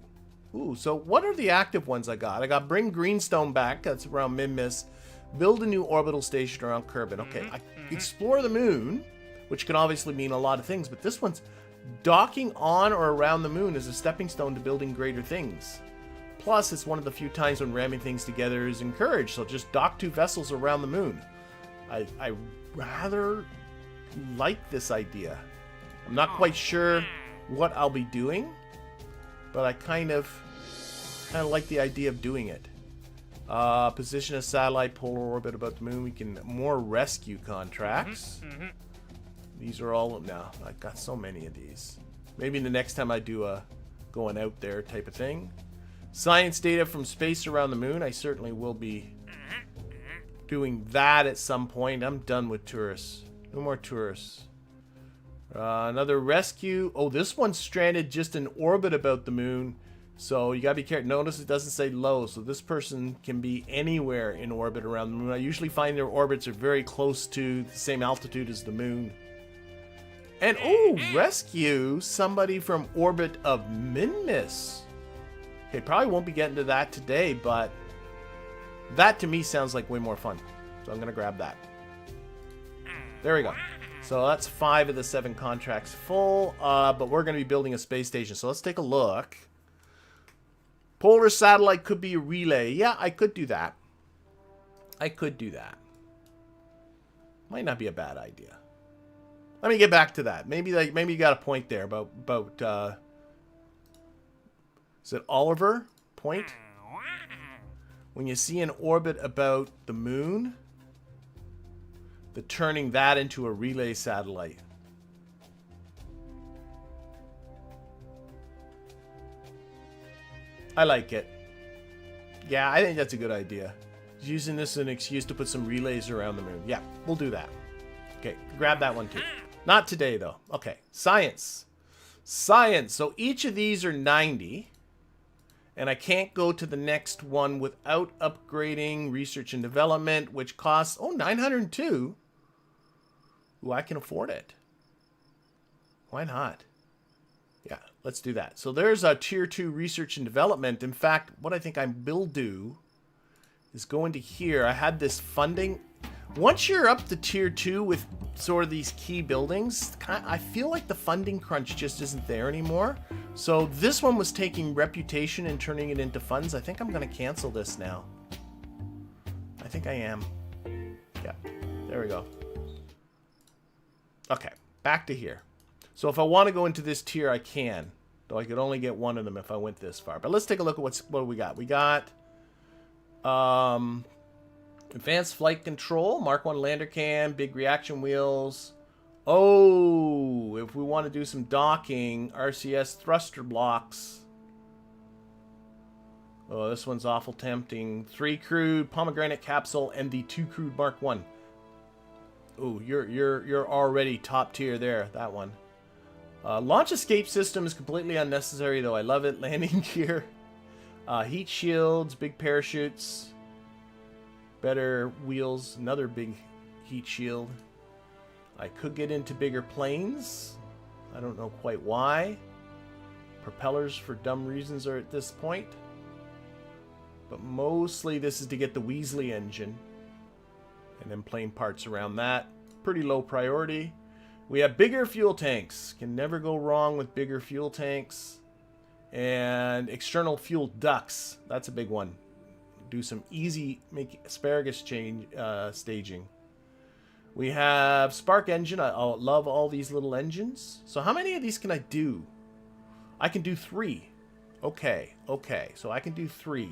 Ooh, so what are the active ones I got? I got Bring Greenstone back. That's around Minmus. Build a new orbital station around Kerbin. Okay, Explore the Moon, which can obviously mean a lot of things, but this one's docking on or around the moon is a stepping stone to building greater things. Plus, it's one of the few times when ramming things together is encouraged, so just dock 2 vessels around the moon. I rather like this idea. I'm not quite sure what I'll be doing, but I kind of like the idea of doing it. Position a satellite polar orbit about the moon. We can more rescue contracts. These are all no. I've got so many of these. Maybe the next time I do a going out there type of thing. Science data from space around the moon. I certainly will be doing that at some point. I'm done with tourists. No more tourists. Another rescue. Oh, this one's stranded just in orbit about the moon. So you gotta be careful. Notice it doesn't say low. So this person can be anywhere in orbit around the moon. I usually find their orbits are very close to the same altitude as the moon. And oh, rescue somebody from orbit of Minmus. Okay, probably won't be getting to that today, but that to me sounds like way more fun. So I'm gonna grab that. There we go. So that's 5 of the 7 contracts full, but we're going to be building a space station. So let's take a look. Polar satellite could be a relay. Yeah, I could do that. I could do that. Might not be a bad idea. Let me get back to that. Maybe you got a point there about is it Oliver point? When you see an orbit about the moon, turning that into a relay satellite. I like it. Yeah, I think that's a good idea. Using this as an excuse to put some relays around the moon. Yeah, we'll do that. Okay, grab that one too. Not today though. Okay, science. Science. So each of these are 90. And I can't go to the next one without upgrading research and development, which costs, 902. Ooh, I can afford it. Why not? Yeah, let's do that. So there's a tier 2 research and development. In fact, what I think I will do is go into here. I had this funding. Once you're up to tier 2 with sort of these key buildings, I feel like the funding crunch just isn't there anymore. So this one was taking reputation and turning it into funds. I think I'm going to cancel this now. I think I am. Yeah, there we go. Okay, back to here. So if I want to go into this tier, I can. Though I could only get one of them if I went this far. But let's take a look at what we got. We got advanced flight control, Mark 1 lander cam, big reaction wheels. Oh, if we want to do some docking, RCS thruster blocks. Oh, this one's awful tempting. 3 crude, pomegranate capsule, and the 2 crude Mark 1. Ooh, you're already top tier there. That one. Launch escape system is completely unnecessary, though I love it. Landing gear, heat shields, big parachutes, better wheels, another big heat shield. I could get into bigger planes. I don't know quite why. Propellers for dumb reasons are at this point. But mostly this is to get the Weasley engine. And then plane parts around that. Pretty low priority. We have bigger fuel tanks. Can never go wrong with bigger fuel tanks. And external fuel ducts. That's a big one. Do some easy make asparagus change staging. We have spark engine. I love all these little engines. So how many of these can I do? I can do 3. Okay. So I can do 3.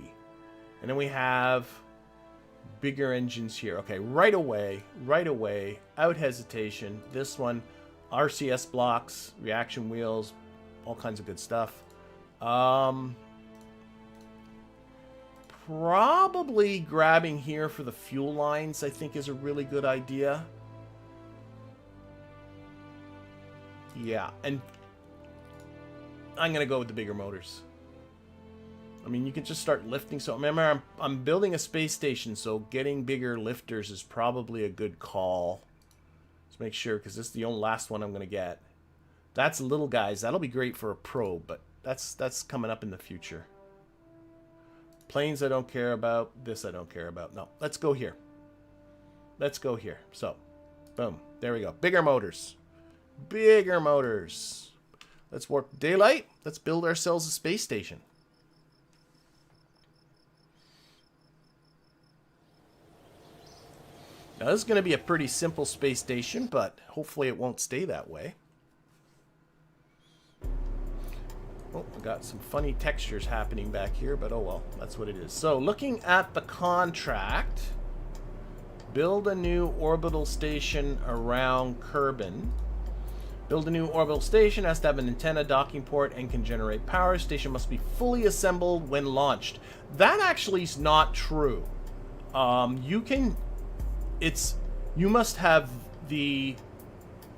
And then we have bigger engines here. Okay, right away, out hesitation. This one, RCS blocks, reaction wheels, all kinds of good stuff. Probably grabbing here for the fuel lines, I think, is a really good idea. Yeah, and I'm going to go with the bigger motors. I mean, you can just start lifting. So remember, I'm building a space station, so getting bigger lifters is probably a good call. Let's make sure, because this is the only last one I'm going to get. That's little guys. That'll be great for a probe, but that's coming up in the future. Planes I don't care about. This I don't care about. No, let's go here. Let's go here. So, boom. There we go. Bigger motors. Bigger motors. Let's warp daylight. Let's build ourselves a space station. Now, this is going to be a pretty simple space station, but hopefully it won't stay that way. Oh, we got some funny textures happening back here, but oh well, that's what it is. So, looking at the contract, build a new orbital station around Kerbin. Build a new orbital station, has to have an antenna, docking port, and can generate power. Station must be fully assembled when launched. That actually is not true. You must have the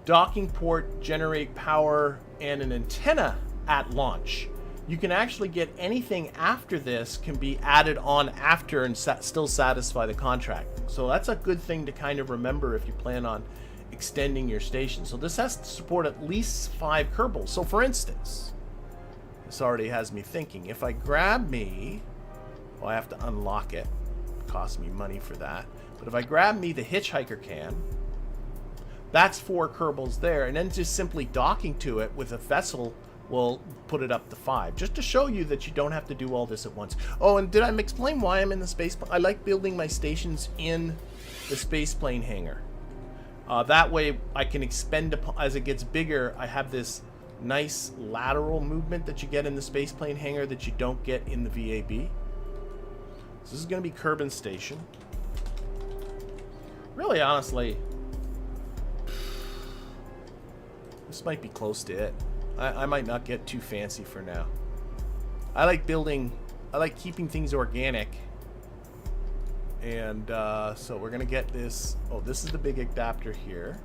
docking port, generate power, and an antenna at launch. You can actually get anything after this can be added on after and still satisfy the contract. So that's a good thing to kind of remember if you plan on extending your station. So this has to support at least 5 Kerbals. So for instance, this already has me thinking, if I grab me, well, I have to unlock it. It costs me money for that. But if I grab me the hitchhiker can, that's 4 Kerbals there, and then just simply docking to it with a vessel will put it up to 5, just to show you that you don't have to do all this at once. Oh, and did I explain why I'm in the space? I like building my stations in the space plane hangar. That way I can expend, as it gets bigger, I have this nice lateral movement that you get in the space plane hangar that you don't get in the VAB. So this is going to be Kerbin Station. Really, honestly, this might be close to it. I might not get too fancy for now. I like keeping things organic. And so we're going to get this. Oh, this is the big adapter here.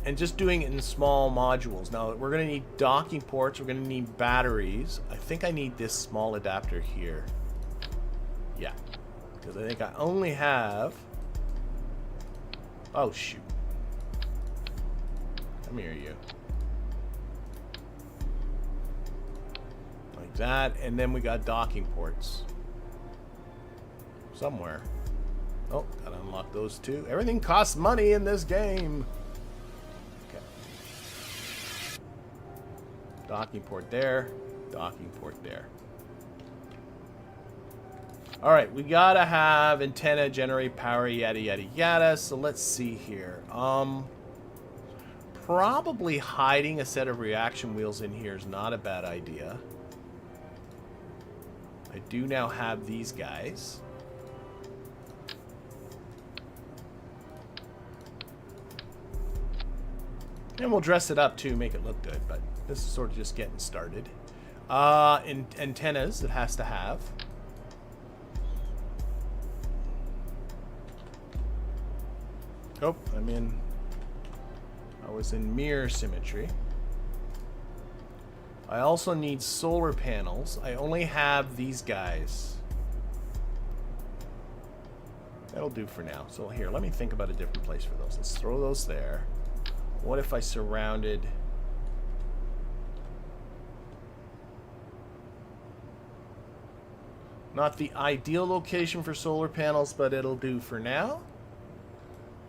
And just doing it in small modules. Now, we're going to need docking ports. We're going to need batteries. I think I need this small adapter here. Yeah. Because I think I only have... Oh, shoot. Come here, you. Like that. And then we got docking ports. Somewhere. Oh, gotta unlock those too. Everything costs money in this game. Okay. Docking port there. Docking port there. Alright, we gotta have antenna, generate power, yada yada yada. So let's see here. Probably hiding a set of reaction wheels in here is not a bad idea. I do now have these guys. And we'll dress it up too, make it look good, but this is sort of just getting started. Antennas it has to have. Oh, I was in mirror symmetry. I also need solar panels. I only have these guys. That'll do for now. So here, let me think about a different place for those. Let's throw those there. What if I surrounded... Not the ideal location for solar panels, but it'll do for now.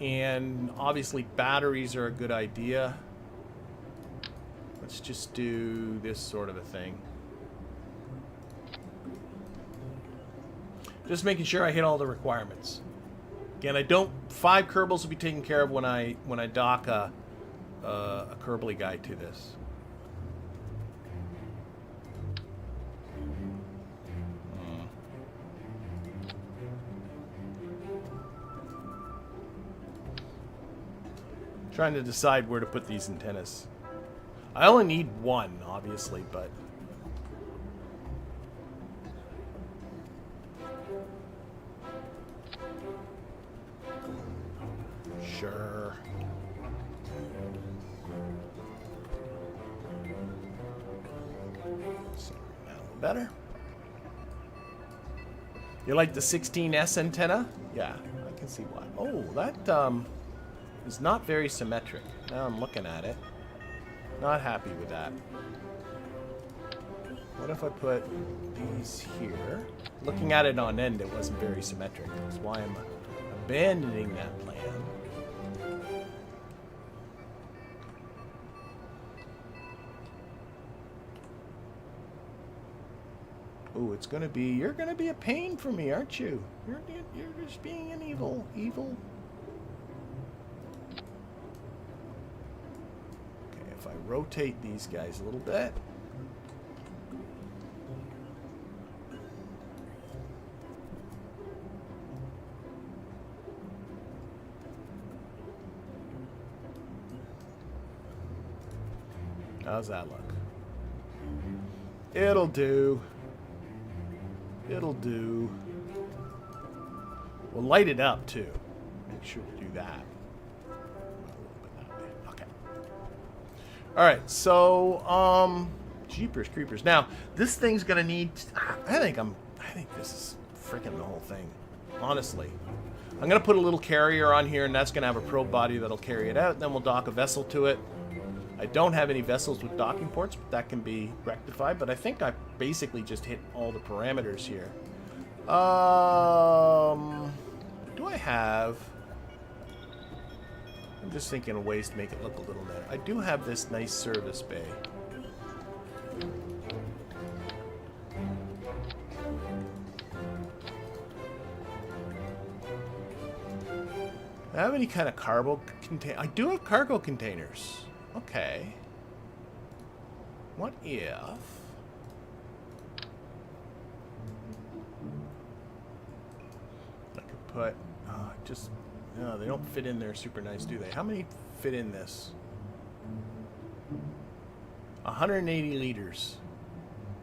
And obviously batteries are a good idea. Let's just do this sort of a thing. Just making sure I hit all the requirements. Again, 5 Kerbals will be taken care of when I dock a Kerbal guy to this. Trying to decide where to put these antennas. I only need one, obviously, but... Sure. So, now a little better. You like the 16S antenna? Yeah, I can see why. Oh, that is not very symmetric. Now I'm looking at it. Not happy with that. What if I put these here? Looking at it on end, it wasn't very symmetric. That's why I'm abandoning that plan. Oh, it's gonna be... You're gonna be a pain for me, aren't you? You're just being an evil... If I rotate these guys a little bit. How's that look? It'll do. It'll do. We'll light it up too. Make sure to do that. Alright, so, Jeepers Creepers. Now, this thing's gonna need... I think this is freaking the whole thing. Honestly. I'm gonna put a little carrier on here, and that's gonna have a probe body that'll carry it out. Then we'll dock a vessel to it. I don't have any vessels with docking ports, but that can be rectified. But I think I basically just hit all the parameters here. Do I have... I'm just thinking of ways to make it look a little better. I do have this nice service bay. Do I have any kind of cargo container? I do have cargo containers. Okay. What if... I could put... just... No, they don't fit in there super nice, do they? How many fit in this? 180 liters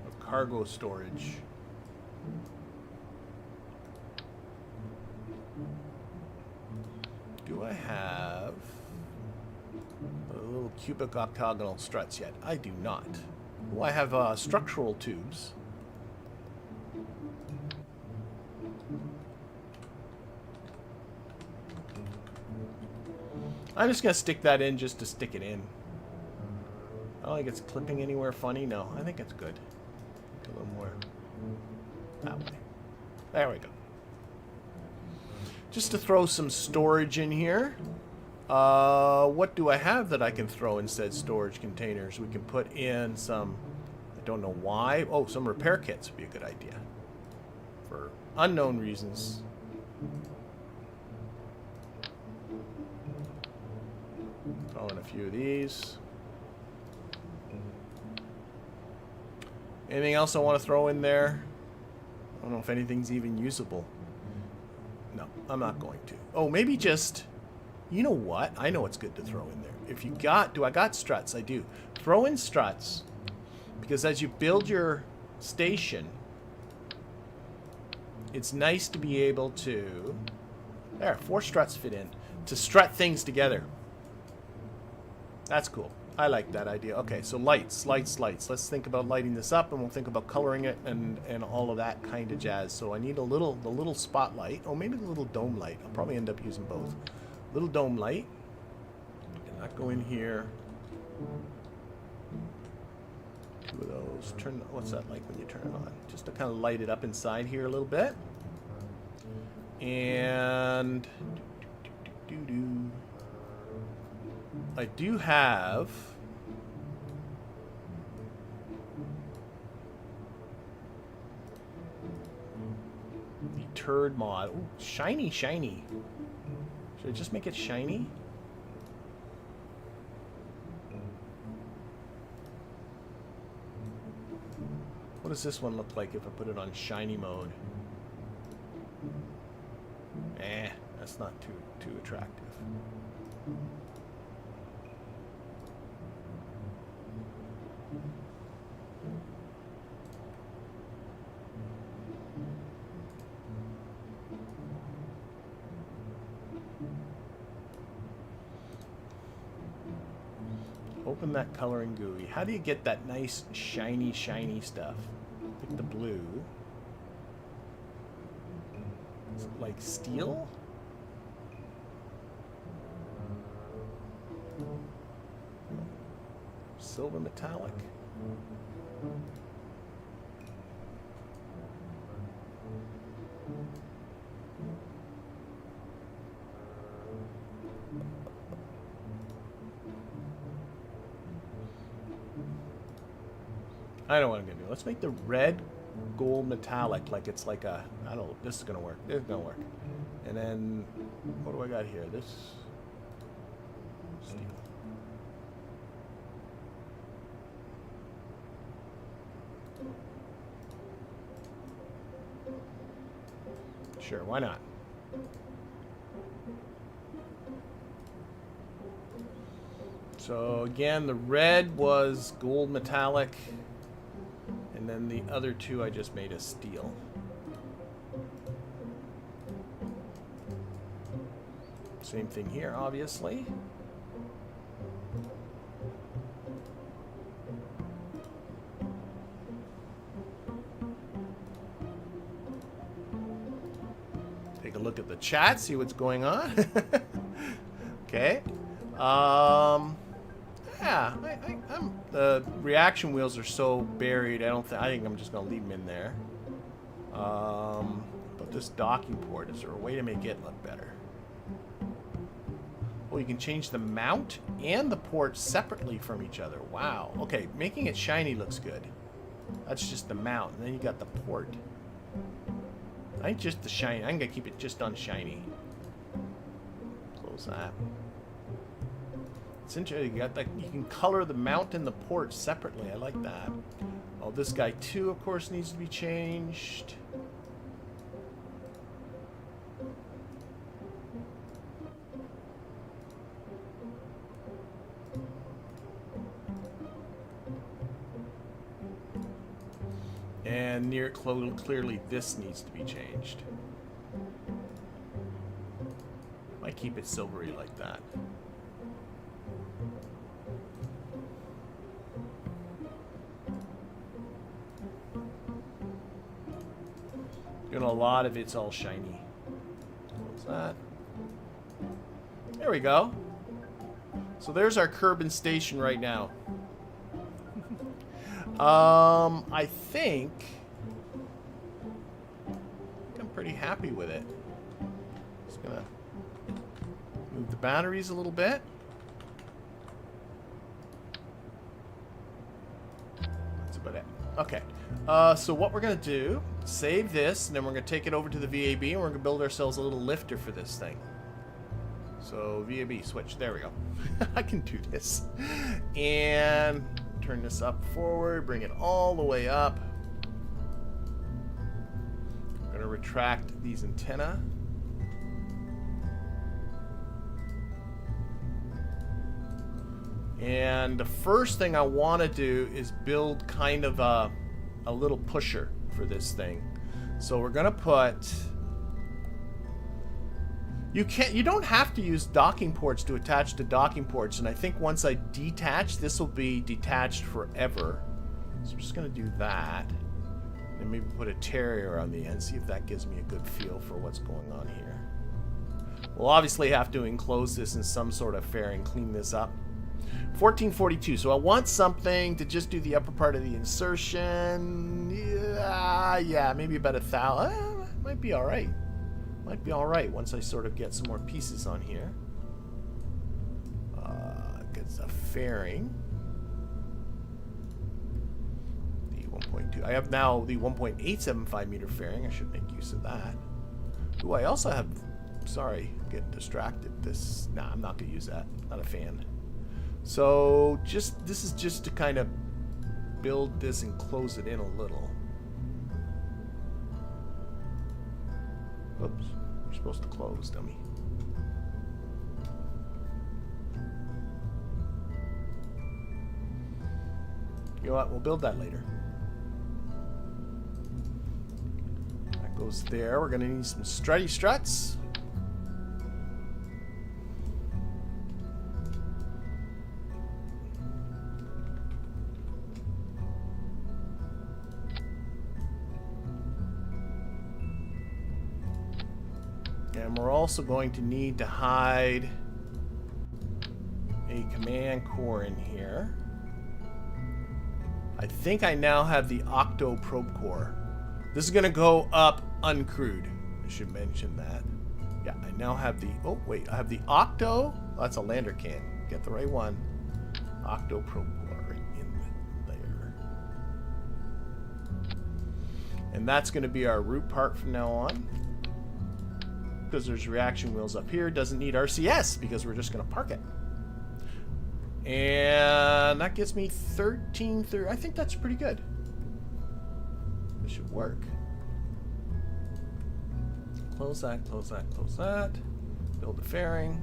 of cargo storage. Do I have a little cubic octagonal struts yet? I do not. Oh, I have structural tubes. I'm just going to stick that in just to stick it in. I don't think it's clipping anywhere funny. No, I think it's good. A little more that way. There we go. Just to throw some storage in here. What do I have that I can throw instead storage containers? We can put in some, I don't know why. Oh, some repair kits would be a good idea. For unknown reasons. Throw in a few of these. Anything else I want to throw in there? I don't know if anything's even usable. No, I'm not going to. Oh, maybe just... You know what? I know what's good to throw in there. If you got... Do I got struts? I do. Throw in struts. Because as you build your station, it's nice to be able to... There, 4 struts fit in. to strut things together. That's cool. I like that idea. Okay, so lights. Let's think about lighting this up, and we'll think about coloring it and all of that kind of jazz. So I need the little spotlight. Oh, maybe the little dome light. I'll probably end up using both. Little dome light. And that go in here. Two of those. Turn. What's that like when you turn it on? Just to kind of light it up inside here a little bit. And I do have the turd mod. Ooh, shiny. Should I just make it shiny? What does this one look like if I put it on shiny mode? That's not too attractive. Open that coloring GUI. How do you get that nice shiny stuff? Pick the blue. Is it like steel? Silver metallic. I know what I'm gonna do. Let's make the red gold metallic like it's like a, I don't know, this is gonna work. This is gonna work. And then, what do I got here? This steel. Sure, why not? So again, the red was gold metallic, and then the other two I just made a steel. Same thing here, obviously. Take a look at the chat, see what's going on. Okay. Yeah, I'm the reaction wheels are so buried. I think I'm just gonna leave them in there. But this docking port, is there a way to make it look better? Oh, you can change the mount and the port separately from each other. Wow. Okay, making it shiny looks good. That's just the mount, and then you got the port. I think just the shiny. I'm gonna keep it just on shiny. Close that. It's interesting. You got that. You can color the mount and the port separately. I like that. Oh, this guy too, of course, needs to be changed. And near it clearly, this needs to be changed. Might keep it silvery like that. Doing a lot of it's all shiny. What's that? There we go. So there's our Kerbin station right now. I think I'm pretty happy with it. Just gonna move the batteries a little bit. That's about it. Okay. So what we're gonna do, save this, and then we're gonna take it over to the VAB, and we're gonna build ourselves a little lifter for this thing. So VAB switch. There we go. I can do this. And turn this up forward, bring it all the way up. I'm going to retract these antennae. And the first thing I want to do is build kind of a little pusher for this thing. So we're going to put You don't have to use docking ports to attach to docking ports, and I think once I detach, this will be detached forever. So I'm just going to do that. And maybe put a terrier on the end, see if that gives me a good feel for what's going on here. We'll obviously have to enclose this in some sort of fairing, clean this up. 1442, so I want something to just do the upper part of the insertion. Yeah, maybe about 1,000. Might be alright. Might be alright once I sort of get some more pieces on here. Gets a fairing. The 1.2. I have now the 1.875 meter fairing. I should make use of that. Ooh, I also have... Sorry, I'm getting distracted. Nah, I'm not going to use that. Not a fan. So, this is just to kind of build this and close it in a little. Oops, you're supposed to close, dummy. You know what, we'll build that later. That goes there. We're going to need some strutty struts. And we're also going to need to hide a command core in here. I think I now have the Octo probe core. This is going to go up uncrewed. I should mention that. Yeah, I now have the... Oh, wait. I have the Octo. Oh, that's a lander can. Get the right one. Octo probe core right in there. And that's going to be our root part from now on. Because there's reaction wheels up here. Doesn't need RCS because we're just going to park it. And that gets me 1330. I think that's pretty good. This should work. Close that, close that, close that. Build a fairing.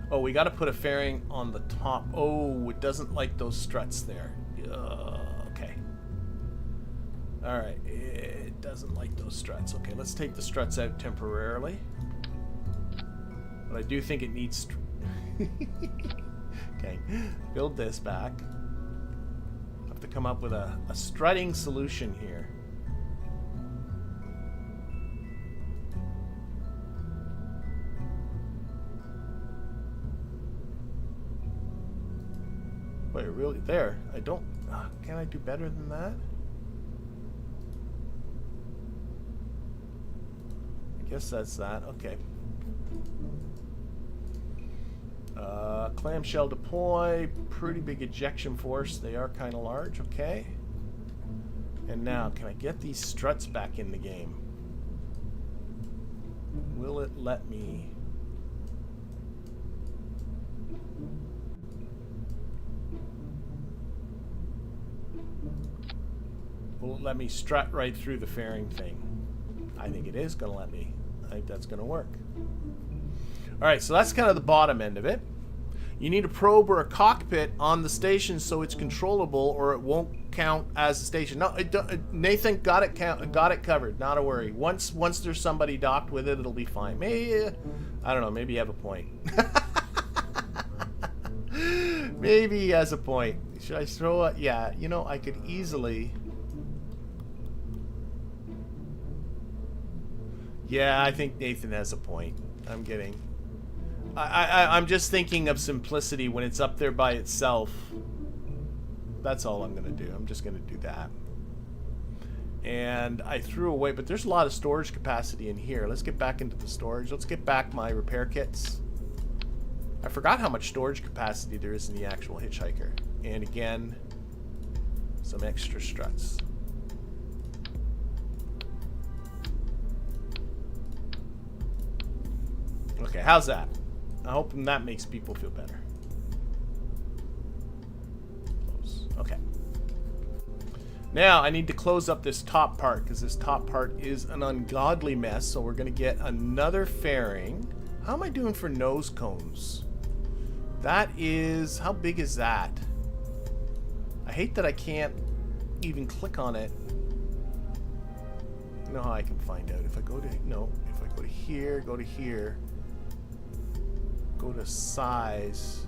Oh, we got to put a fairing on the top. Oh, it doesn't like those struts there. Okay. All right. It doesn't like those struts. Okay, let's take the struts out temporarily. But I do think it needs... Okay, build this back. Have to come up with a strutting solution here. Wait, really? There. I don't... can I do better than that? I guess that's that. Okay. Clamshell deploy, pretty big ejection force. They are kind of large, okay. And now, can I get these struts back in the game? Will it let me? Will it let me strut right through the fairing thing? I think it is going to let me. I think that's going to work. Alright, so that's kind of the bottom end of it. You need a probe or a cockpit on the station so it's controllable or it won't count as a station. No, Nathan got it covered. Not a worry. Once there's somebody docked with it, it'll be fine. Maybe, I don't know, maybe you have a point. Maybe he has a point. Should I throw it? Yeah, you know, I could easily... Yeah, I think Nathan has a point. I'm kidding. I'm just thinking of simplicity when it's up there by itself. That's all I'm going to do. I'm just going to do that. And I threw away, but there's a lot of storage capacity in here. Let's get back into the storage. Let's get back my repair kits. I forgot how much storage capacity there is in the actual Hitchhiker. And again, some extra struts. Okay, how's that? I hope that makes people feel better. Close. Okay. Now, I need to close up this top part, because this top part is an ungodly mess, so we're going to get another fairing. How am I doing for nose cones? That is... How big is that? I hate that I can't even click on it. You know how I can find out. If I go to... No. If I go to here, go to size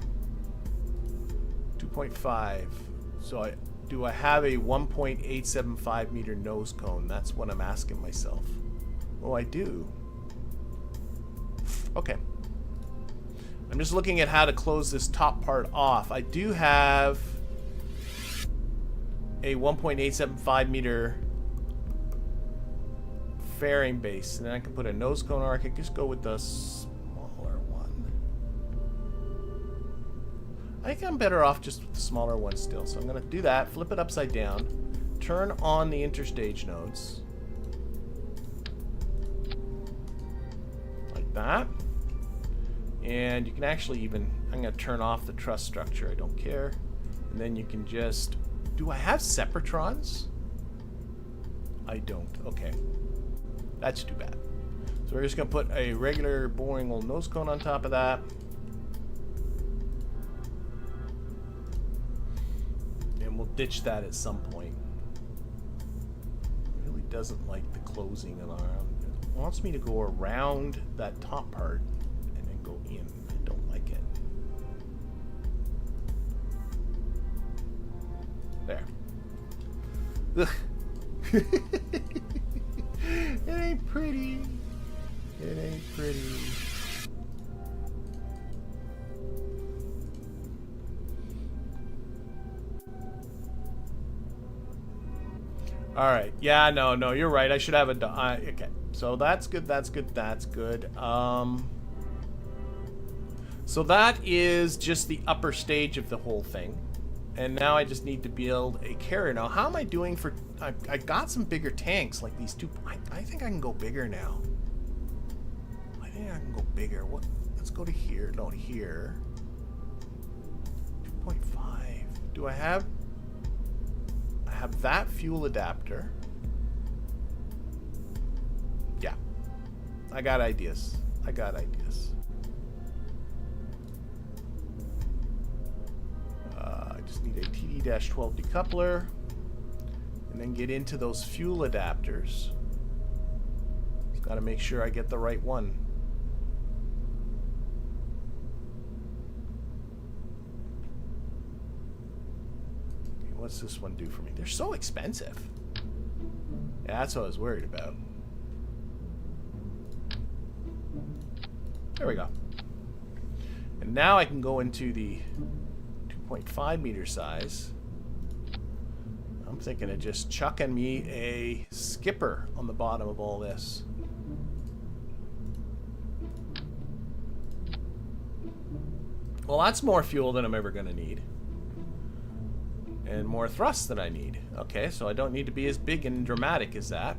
2.5. So do I have a 1.875 meter nose cone? That's what I'm asking myself. Oh, I do. Okay. I'm just looking at how to close this top part off. I do have a 1.875 meter fairing base, and then I can put a nose cone, or I could just go with the smaller one. I think I'm better off just with the smaller one still. So I'm going to do that, flip it upside down, turn on the interstage nodes. Like that. And you can actually even, I'm going to turn off the truss structure, I don't care. And then you can just, do I have separatrons? I don't, okay. That's too bad. So we're just going to put a regular boring old nose cone on top of that. And we'll ditch that at some point. It really doesn't like the closing alarm. It wants me to go around that top part and then go in. I don't like it. There. Ugh. It ain't pretty. It ain't pretty. Alright. Yeah, no, you're right. I should have a... okay. So that's good, that's good, that's good. So that is just the upper stage of the whole thing. And now I just need to build a carrier. Now, how am I doing for... I got some bigger tanks, like these two... I think I can go bigger now. I think I can go bigger. What? Let's go to here. No, here. 2.5. Do I have... I have that fuel adapter. Yeah. I got ideas. I got ideas. I just need a TD-12 decoupler. And then get into those fuel adapters. Just got to make sure I get the right one. Okay, what's this one do for me? They're so expensive. Yeah, that's what I was worried about. There we go. And now I can go into the 2.5 meter size. I'm thinking of just chucking me a skipper on the bottom of all this. Well, that's more fuel than I'm ever going to need. And more thrust than I need. Okay, so I don't need to be as big and dramatic as that.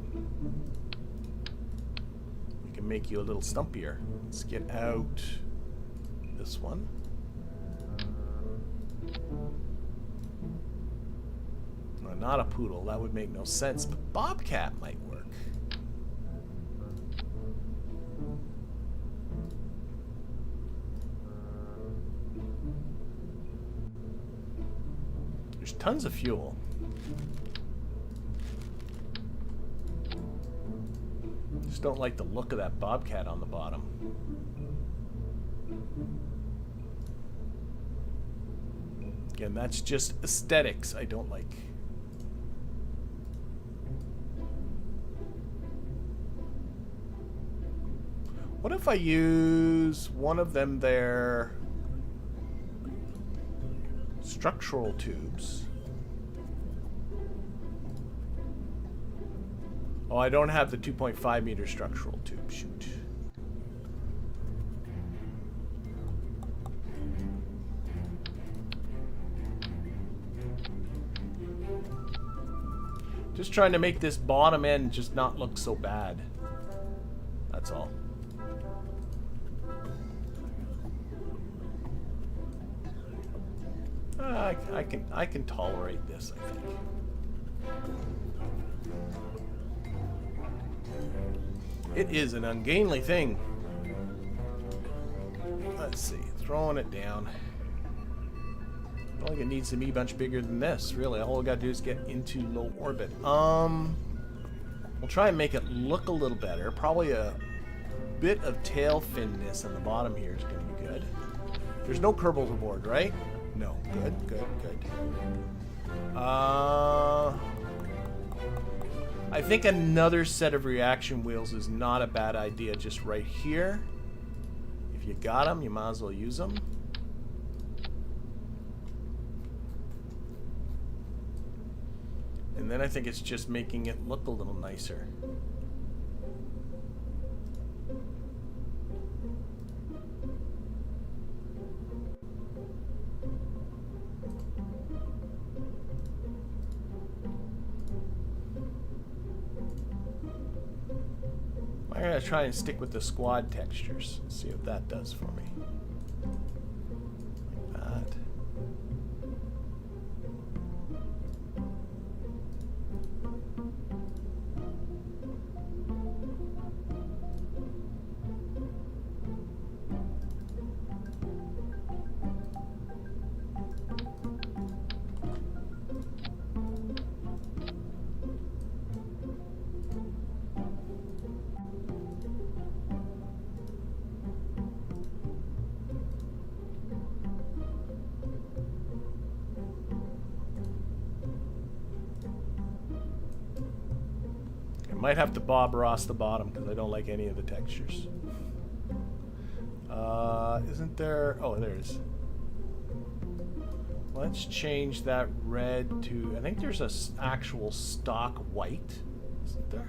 We can make you a little stumpier. Let's get out this one. No, not a poodle. That would make no sense, but bobcat might work. There's tons of fuel. Just don't like the look of that bobcat on the bottom. Again, that's just aesthetics I don't like. What if I use one of them there structural tubes? Oh, I don't have the 2.5 meter structural tube. Shoot. Just trying to make this bottom end just not look so bad. That's all. I can tolerate this, I think. It is an ungainly thing. Let's see, throwing it down. I don't think it needs to be much bigger than this, really. All we gotta do is get into low orbit. We'll try and make it look a little better. Probably a bit of tail finness on the bottom here is going to be good. There's no Kerbals aboard, right? No. Good, good, good. I think another set of reaction wheels is not a bad idea just right here. If you got them, you might as well use them. And then I think it's just making it look a little nicer. I'm going to try and stick with the squad textures. See what that does for me. Like that. Might have to Bob Ross the bottom because I don't like any of the textures. Isn't there... Oh, there it is. Let's change that red to... I think there's a actual stock white. Isn't there?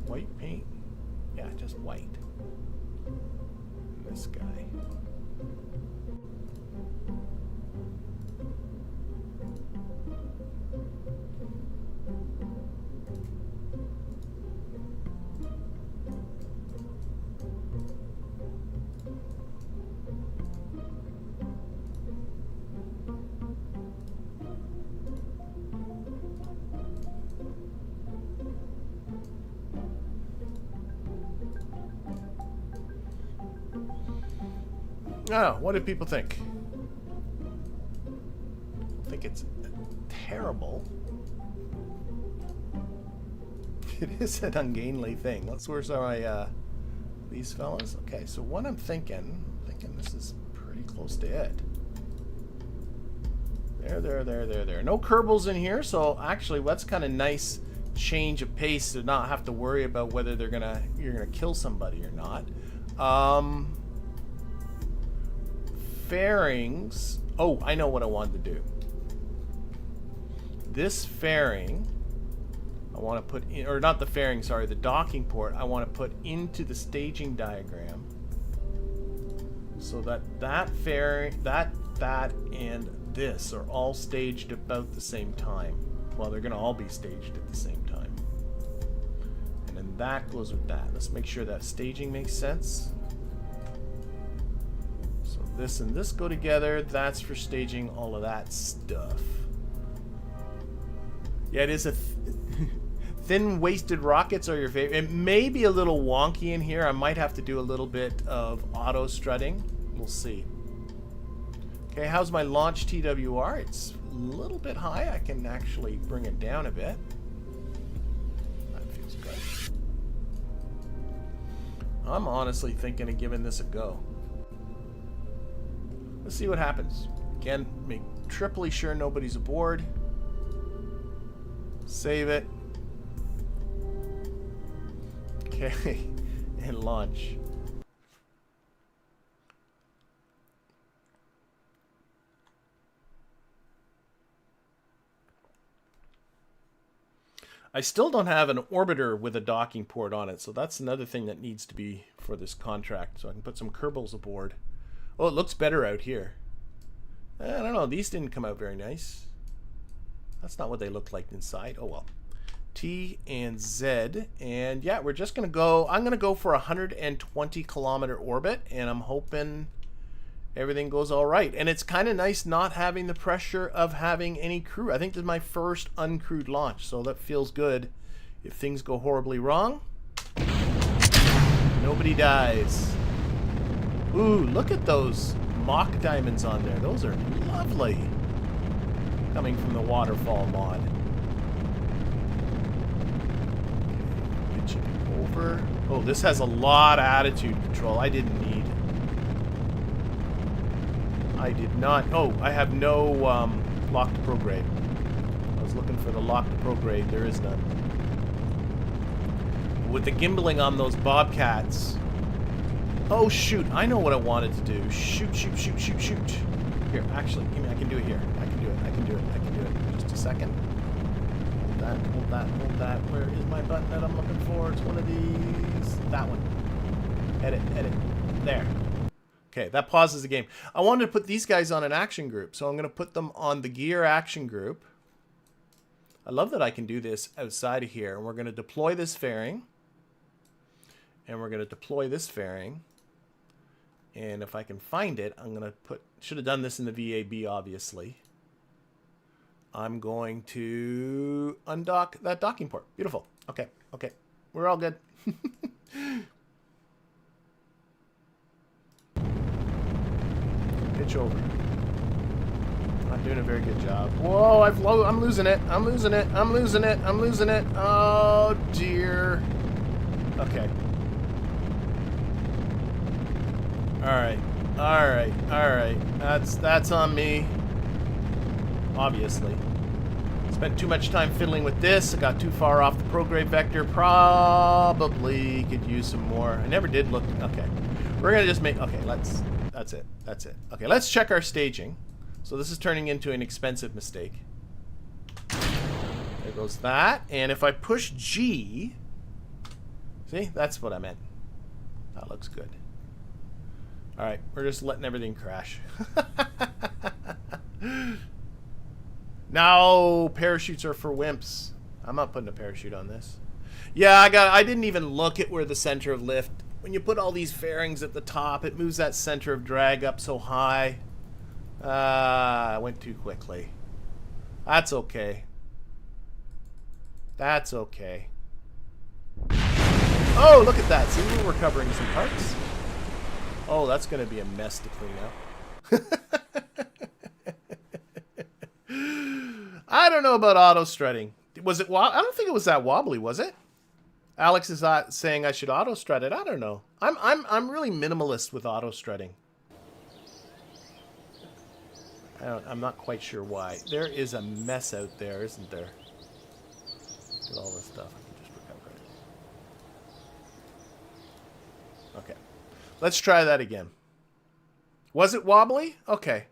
White paint? Yeah, just white. And this guy. Oh, what do people think? I think it's terrible. It is an ungainly thing. Let's where's my these fellas? Okay, so what I'm thinking this is pretty close to it. There. No Kerbals in here, so actually that's kind of nice change of pace to not have to worry about whether you're gonna kill somebody or not. Fairings. Oh, I know what I wanted to do. This fairing I want to put in, or not the fairing, sorry, the docking port I want to put into the staging diagram so that that fairing, that and this are all staged about the same time. Well, they're going to all be staged at the same time. And then that goes with that. Let's make sure that staging makes sense. So this and this go together. That's for staging all of that stuff. Yeah, it is a thin-waisted rockets are your favorite. It may be a little wonky in here. I might have to do a little bit of auto strutting. We'll see. Okay, how's my launch TWR? It's a little bit high. I can actually bring it down a bit. That feels good. I'm honestly thinking of giving this a go. Let's see what happens. Again, make triply sure nobody's aboard. Save it. Okay, and launch. I still don't have an orbiter with a docking port on it, so that's another thing that needs to be for this contract, so I can put some Kerbals aboard. Oh, it looks better out here. I don't know, these didn't come out very nice. That's not what they look like inside. Oh well. T and Z, and yeah, we're just gonna go, I'm gonna go for a 120 kilometer orbit, and I'm hoping everything goes all right. And it's kind of nice not having the pressure of having any crew. I think this is my first uncrewed launch, so that feels good. If things go horribly wrong, nobody dies. Ooh, look at those mock diamonds on there. Those are lovely. Coming from the Waterfall mod. switching over. Oh, this has a lot of attitude control. I didn't need. I did not. Oh, I have no locked prograde. I was looking for the locked prograde. There is none. With the gimbaling on those Bobcats. Oh, shoot. I know what I wanted to do. Shoot, shoot, shoot, shoot, shoot. Here, actually, give me, I can do it here. I can do it. I can do it. I can do it. Just a second. Hold that, hold that, hold that. Where is my button that I'm looking for? It's one of these. That one. Edit, edit. There. Okay, that pauses the game. I wanted to put these guys on an action group, so I'm going to put them on the gear action group. I love that I can do this outside of here. And we're going to deploy this fairing. And we're going to deploy this fairing. And if I can find it, I'm going to put... Should have done this in the VAB, obviously. I'm going to undock that docking port. Beautiful. Okay, okay. We're all good. Pitch over. Not doing a very good job. Whoa, I'm losing it. I'm losing it. I'm losing it. I'm losing it. Oh, dear. Okay. Alright. Alright. Alright. That's on me. Obviously. Spent too much time fiddling with this. I got too far off the prograde vector. Probably could use some more. I never did look... Okay. We're going to just make... Okay, let's... That's it. That's it. Okay, let's check our staging. So this is turning into an expensive mistake. There goes that. And if I push G... See? That's what I meant. That looks good. Alright, we're just letting everything crash. No! Parachutes are for wimps. I'm not putting a parachute on this. Yeah, I didn't even look at where the center of lift... When you put all these fairings at the top, it moves that center of drag up so high. I went too quickly. That's okay. That's okay. Oh, look at that. See, we're recovering some parts. Oh, that's going to be a mess to clean up. I don't know about auto strutting. Was it? I don't think it was that wobbly, was it? Alex is saying I should auto strut it. I don't know. I'm really minimalist with auto strutting. I'm not quite sure why. There is a mess out there, isn't there? With all this stuff. I can just recover it. Okay. Let's try that again. Was it wobbly? Okay.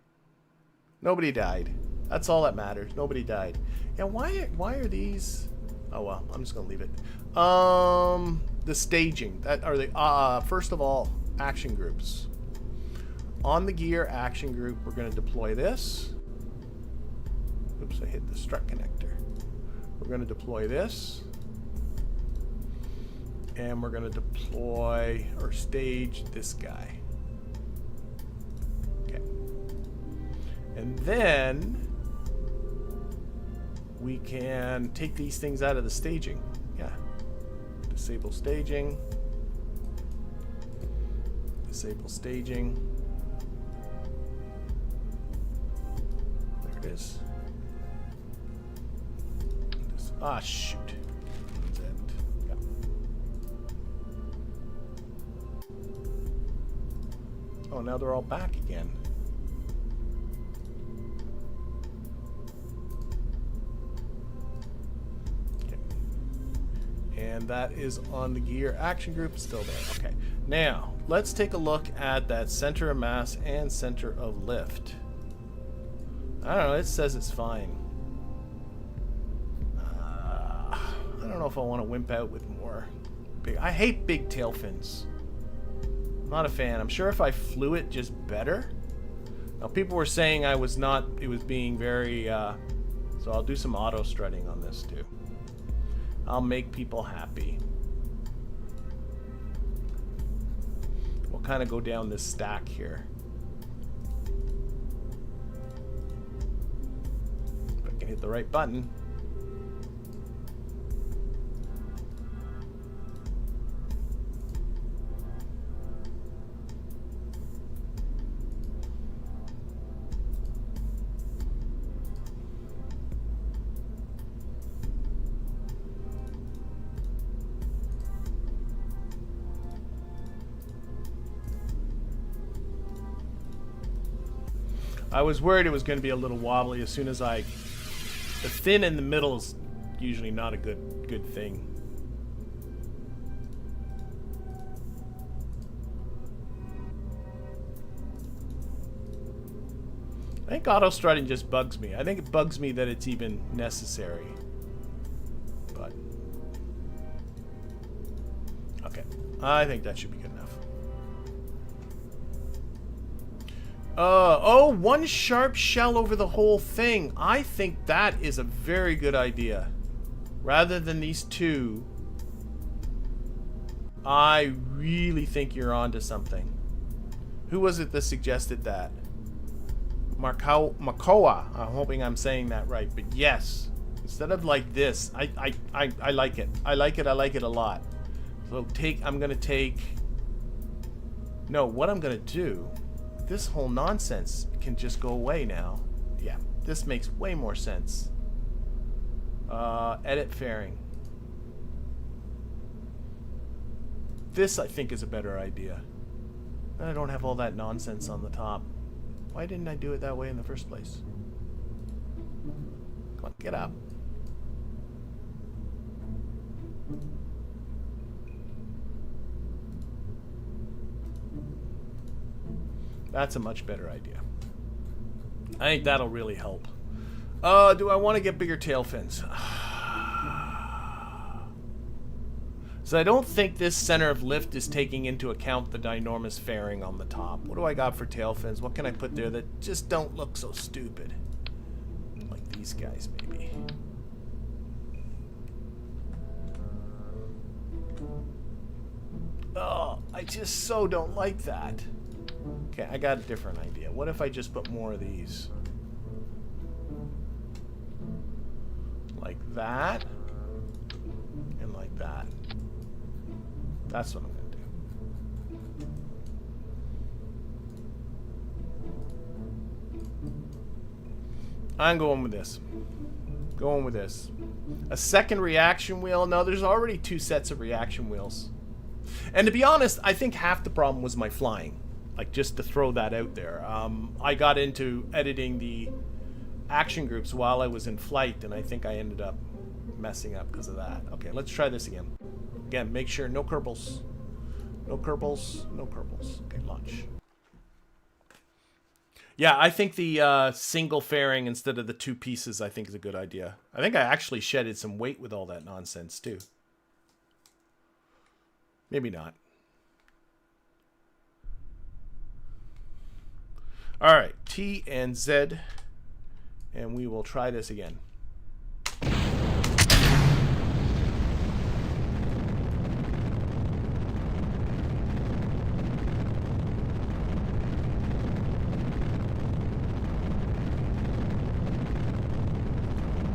Nobody died. That's all that matters. Nobody died. Yeah, why are these... Oh, well. I'm just going to leave it. The staging. That are the... first of all, action groups. On the gear action group, we're going to deploy this. Oops, I hit the strut connector. We're going to deploy this. And we're going to deploy or stage this guy. Okay. And then we can take these things out of the staging. Yeah. Disable staging. Disable staging. There it is. Ah, shoot. That's it. Yeah. Oh, now they're all back again. Okay. And that is on the gear action group, still there. Okay. Now, let's take a look at that center of mass and center of lift. I don't know, it says it's fine. I don't know if I want to wimp out with more big... I hate big tail fins. I'm not a fan. I'm sure if I flew it just better. Now, people were saying I was not... It was being very... so I'll do some auto strutting on this, too. I'll make people happy. We'll kind of go down this stack here. If I can hit the right button. I was worried it was going to be a little wobbly as soon as I... The thin in the middle is usually not a good thing. I think auto strutting just bugs me. I think it bugs me that it's even necessary. But... Okay. I think that should be good enough. Oh, one sharp shell over the whole thing. I think that is a very good idea. Rather than these two, I really think you're onto something. Who was it that suggested that? Makoa. I'm hoping I'm saying that right. But yes, instead of like this, I like it. I like it a lot. So I'm going to take... No, what I'm going to do... This whole nonsense can just go away now. Yeah, this makes way more sense. Edit fairing. This, I think, is a better idea. I don't have all that nonsense on the top. Why didn't I do it that way in the first place? Come on, get up. That's a much better idea. I think that'll really help. Do I want to get bigger tail fins? So I don't think this center of lift is taking into account the ginormous fairing on the top. What do I got for tail fins? What can I put there that just don't look so stupid? Like these guys, maybe. Oh, I just so don't like that. Okay, I got a different idea. What if I just put more of these? Like that. And like that. That's what I'm going to do. I'm going with this. Going with this. A second reaction wheel? No, there's already 2 sets of reaction wheels. And to be honest, I think half the problem was my flying. Like, just to throw that out there. I got into editing the action groups while I was in flight, and I think I ended up messing up because of that. Okay, let's try this again. Again, make sure no Kerbals. No Kerbals. No Kerbals. Okay, launch. Yeah, I think the single fairing instead of the 2 pieces, I think is a good idea. I think I actually shedded some weight with all that nonsense, too. Maybe not. All right, T and Z, and we will try this again.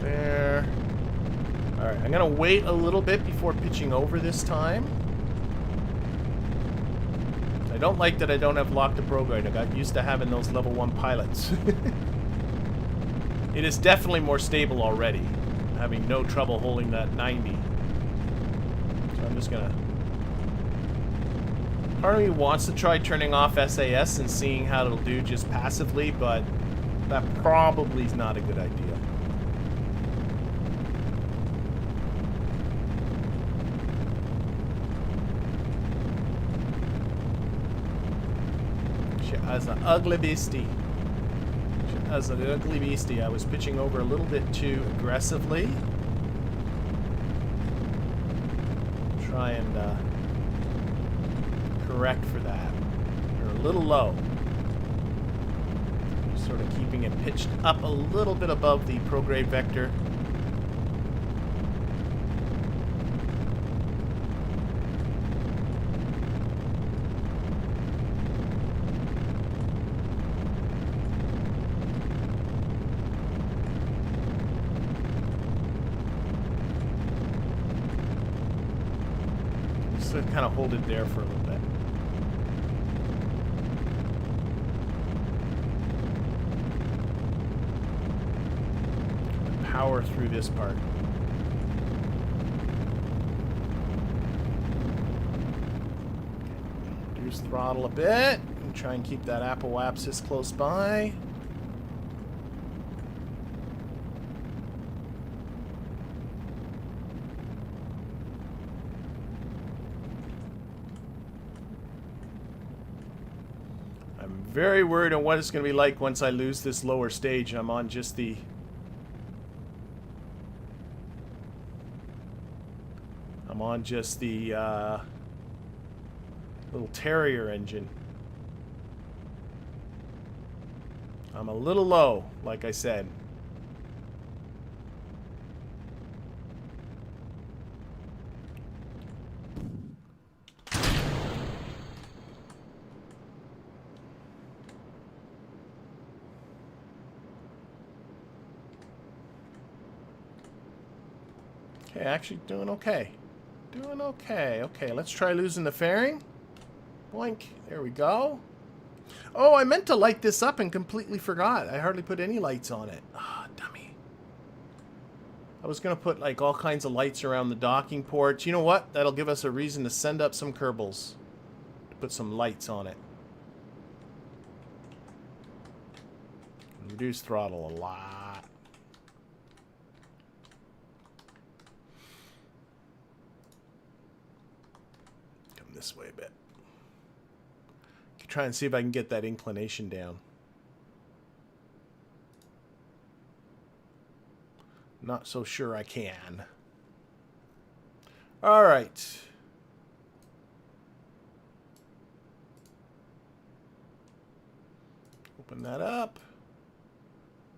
There. All right, I'm gonna wait a little bit before pitching over this time. I don't like that I don't have locked to prograde. I got used to having those level 1 pilots. It is definitely more stable already. I'm having no trouble holding that 90. So I'm just gonna... Part of me wants to try turning off SAS and seeing how it'll do just passively, but that probably is not a good idea. As an ugly beastie. As an ugly beastie. I was pitching over a little bit too aggressively. Try and correct for that. You're a little low. Just sort of keeping it pitched up a little bit above the prograde vector. To kind of hold it there for a little bit. Power through this part. Okay. Reduce throttle a bit and try and keep that apoapsis close by. very worried on what it's going to be like once I lose this lower stage. I'm on just the... little Terrier engine. I'm a little low, like I said. Okay, actually doing okay. Doing okay. Okay, let's try losing the fairing. Boink. There we go. Oh, I meant to light this up and completely forgot. I hardly put any lights on it. Ah, dummy. I was going to put like all kinds of lights around the docking ports. You know what? That'll give us a reason to send up some Kerbals. To put some lights on it. Reduce throttle a lot. Come this way a bit. Try and see if I can get that inclination down. Not so sure I can. All right. Open that up.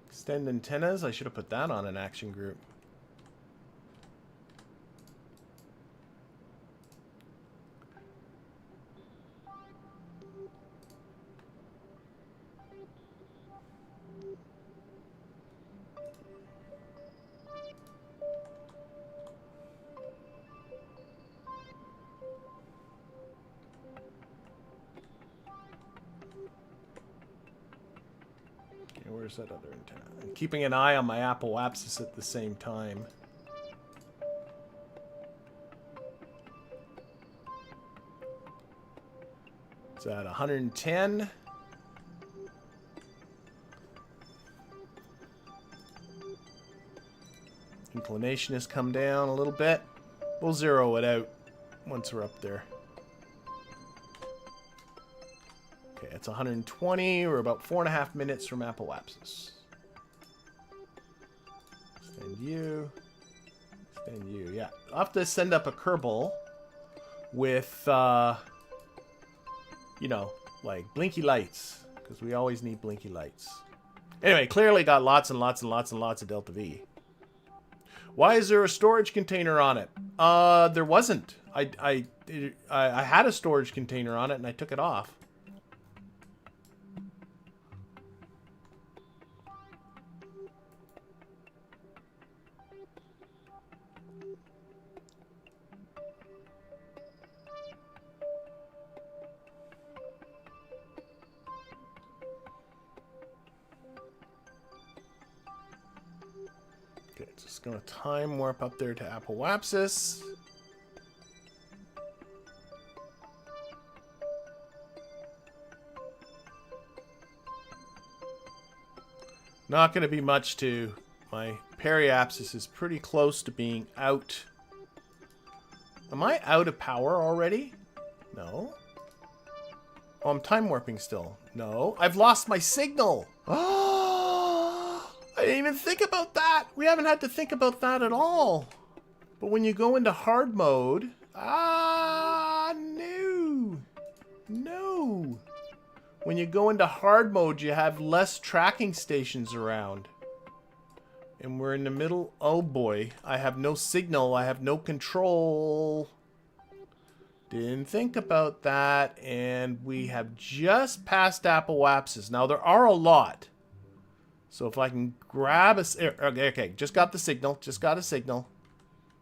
Extend antennas. I should have put that on an action group. Where's that other antenna? I'm keeping an eye on my Apple Axis at the same time. It's at 110. Inclination has come down a little bit. We'll zero it out once we're up there. Okay, it's 120. We're about 4.5 minutes from Appalachia. Extend you. Extend you. Yeah. I'll have to send up a Kerbal with, you know, like blinky lights. Because we always need blinky lights. Anyway, clearly got lots and lots and lots and lots of Delta V. Why is there a storage container on it? There wasn't. I had a storage container on it and I took it off. Okay, just gonna time warp up there to Appalachia. Not going to be much to... My periapsis is pretty close to being out. Am I out of power already? No. Oh, I'm time warping still. No. I've lost my signal. Oh, I didn't even think about that. We haven't had to think about that at all. But when you go into hard mode... no. No. When you go into hard mode, you have less tracking stations around. And we're in the middle. Oh boy. I have no signal. I have no control. Didn't think about that. And we have just passed Appalachia. Now, there are a lot. So if I can grab a... Okay, just got the signal. Just got a signal.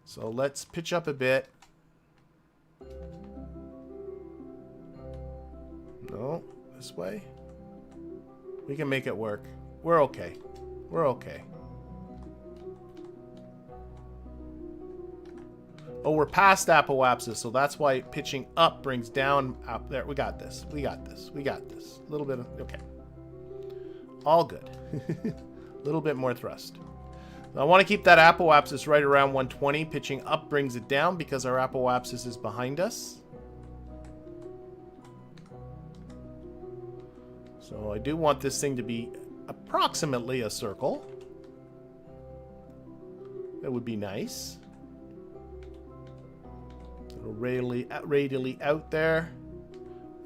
So let's pitch up a bit. No. This way. We can make it work. We're okay. We're okay. Oh, we're past Appalachia, so that's why pitching up brings down up there. We got this. We got this. We got this. A little bit of... Okay. All good. A little bit more thrust. I want to keep that Appalachia right around 120. Pitching up brings it down because our Appalachia is behind us. So I do want this thing to be approximately a circle. That would be nice. A little radially out there.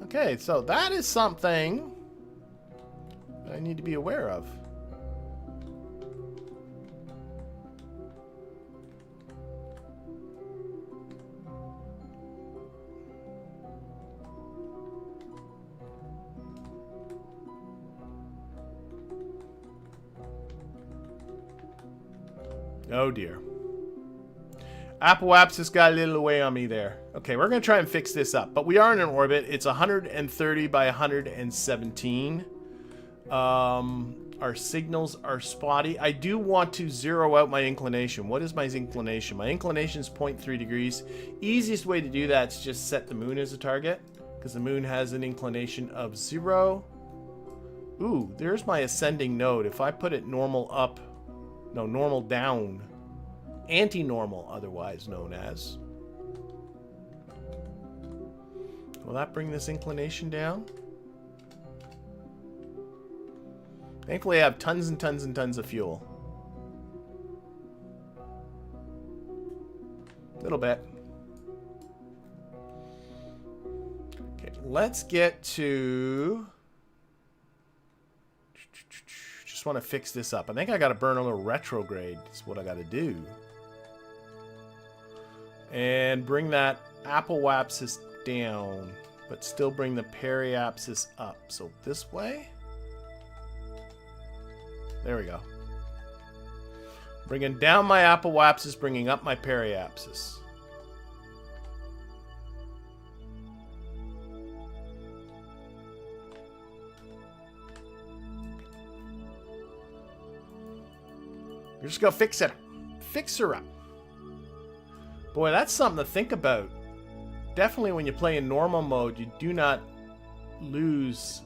Okay, so that is something that I need to be aware of. Oh dear. Apple Apps just got a little away on me there. Okay, we're going to try and fix this up. But we are in an orbit. It's 130 by 117. Our signals are spotty. I do want to zero out my inclination. What is my inclination? My inclination is 0.3 degrees. Easiest way to do that is just set the moon as a target, because the moon has an inclination of 0. Ooh, there's my ascending node. If I put it normal up, no, normal down, anti-normal otherwise known as. Will that bring this inclination down? Thankfully I have tons and tons and tons of fuel. A little bit. Okay, let's get to... Just want to fix this up. I think I got to burn a little retrograde. That's what I got to do. And bring that apoapsis down, but still bring the periapsis up. So this way. There we go. Bringing down my apoapsis, bringing up my periapsis. You're just gonna fix it. Fix her up. Boy, that's something to think about. Definitely when you play in normal mode, you do not lose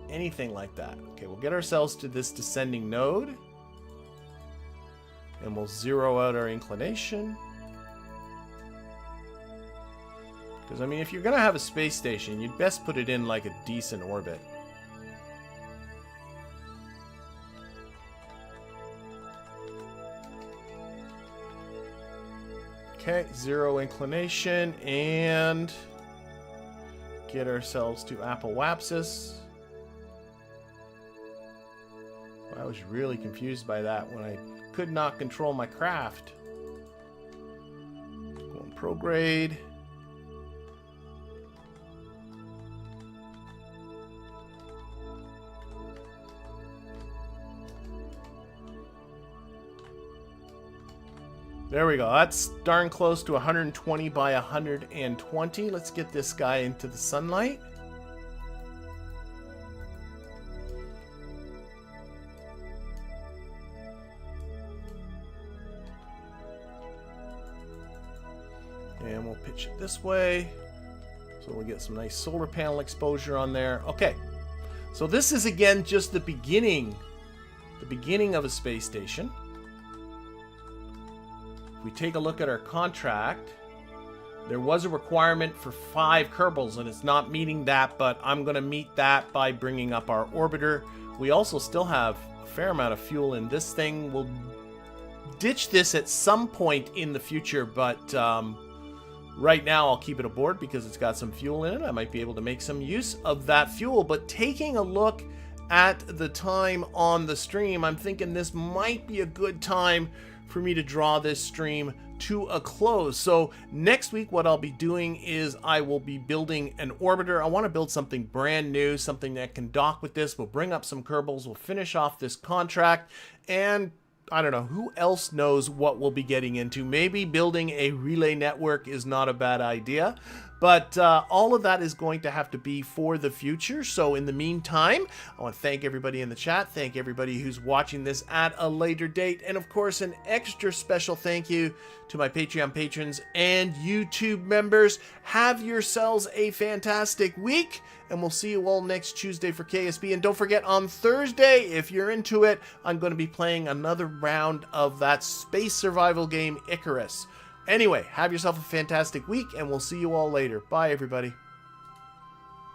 anything like that. Okay, we'll get ourselves to this descending node. And we'll zero out our inclination. Because, I mean, if you're going to have a space station, you'd best put it in like a decent orbit. Okay, zero inclination, and get ourselves to apoapsis. I was really confused by that when I could not control my craft. Going prograde. There we go. That's darn close to 120 by 120. Let's get this guy into the sunlight. And we'll pitch it this way. So we'll get some nice solar panel exposure on there. Okay. So this is again just the beginning of a space station. If we take a look at our contract, there was a requirement for 5 Kerbals, and it's not meeting that, but I'm going to meet that by bringing up our orbiter. We also still have a fair amount of fuel in this thing. We'll ditch this at some point in the future, but right now I'll keep it aboard because it's got some fuel in it. I might be able to make some use of that fuel, but taking a look at the time on the stream, I'm thinking this might be a good time for me to draw this stream to a close. So next week what I'll be doing is I will be building an orbiter. I want to build something brand new, something that can dock with this. We'll bring up some Kerbals, we'll finish off this contract, and I don't know, who else knows what we'll be getting into. Maybe building a relay network is not a bad idea. But all of that is going to have to be for the future. So in the meantime, I want to thank everybody in the chat. Thank everybody who's watching this at a later date. And of course, an extra special thank you to my Patreon patrons and YouTube members. Have yourselves a fantastic week. And we'll see you all next Tuesday for KSB. And don't forget, on Thursday, if you're into it, I'm going to be playing another round of that space survival game, Icarus. Anyway, have yourself a fantastic week, and we'll see you all later. Bye, everybody.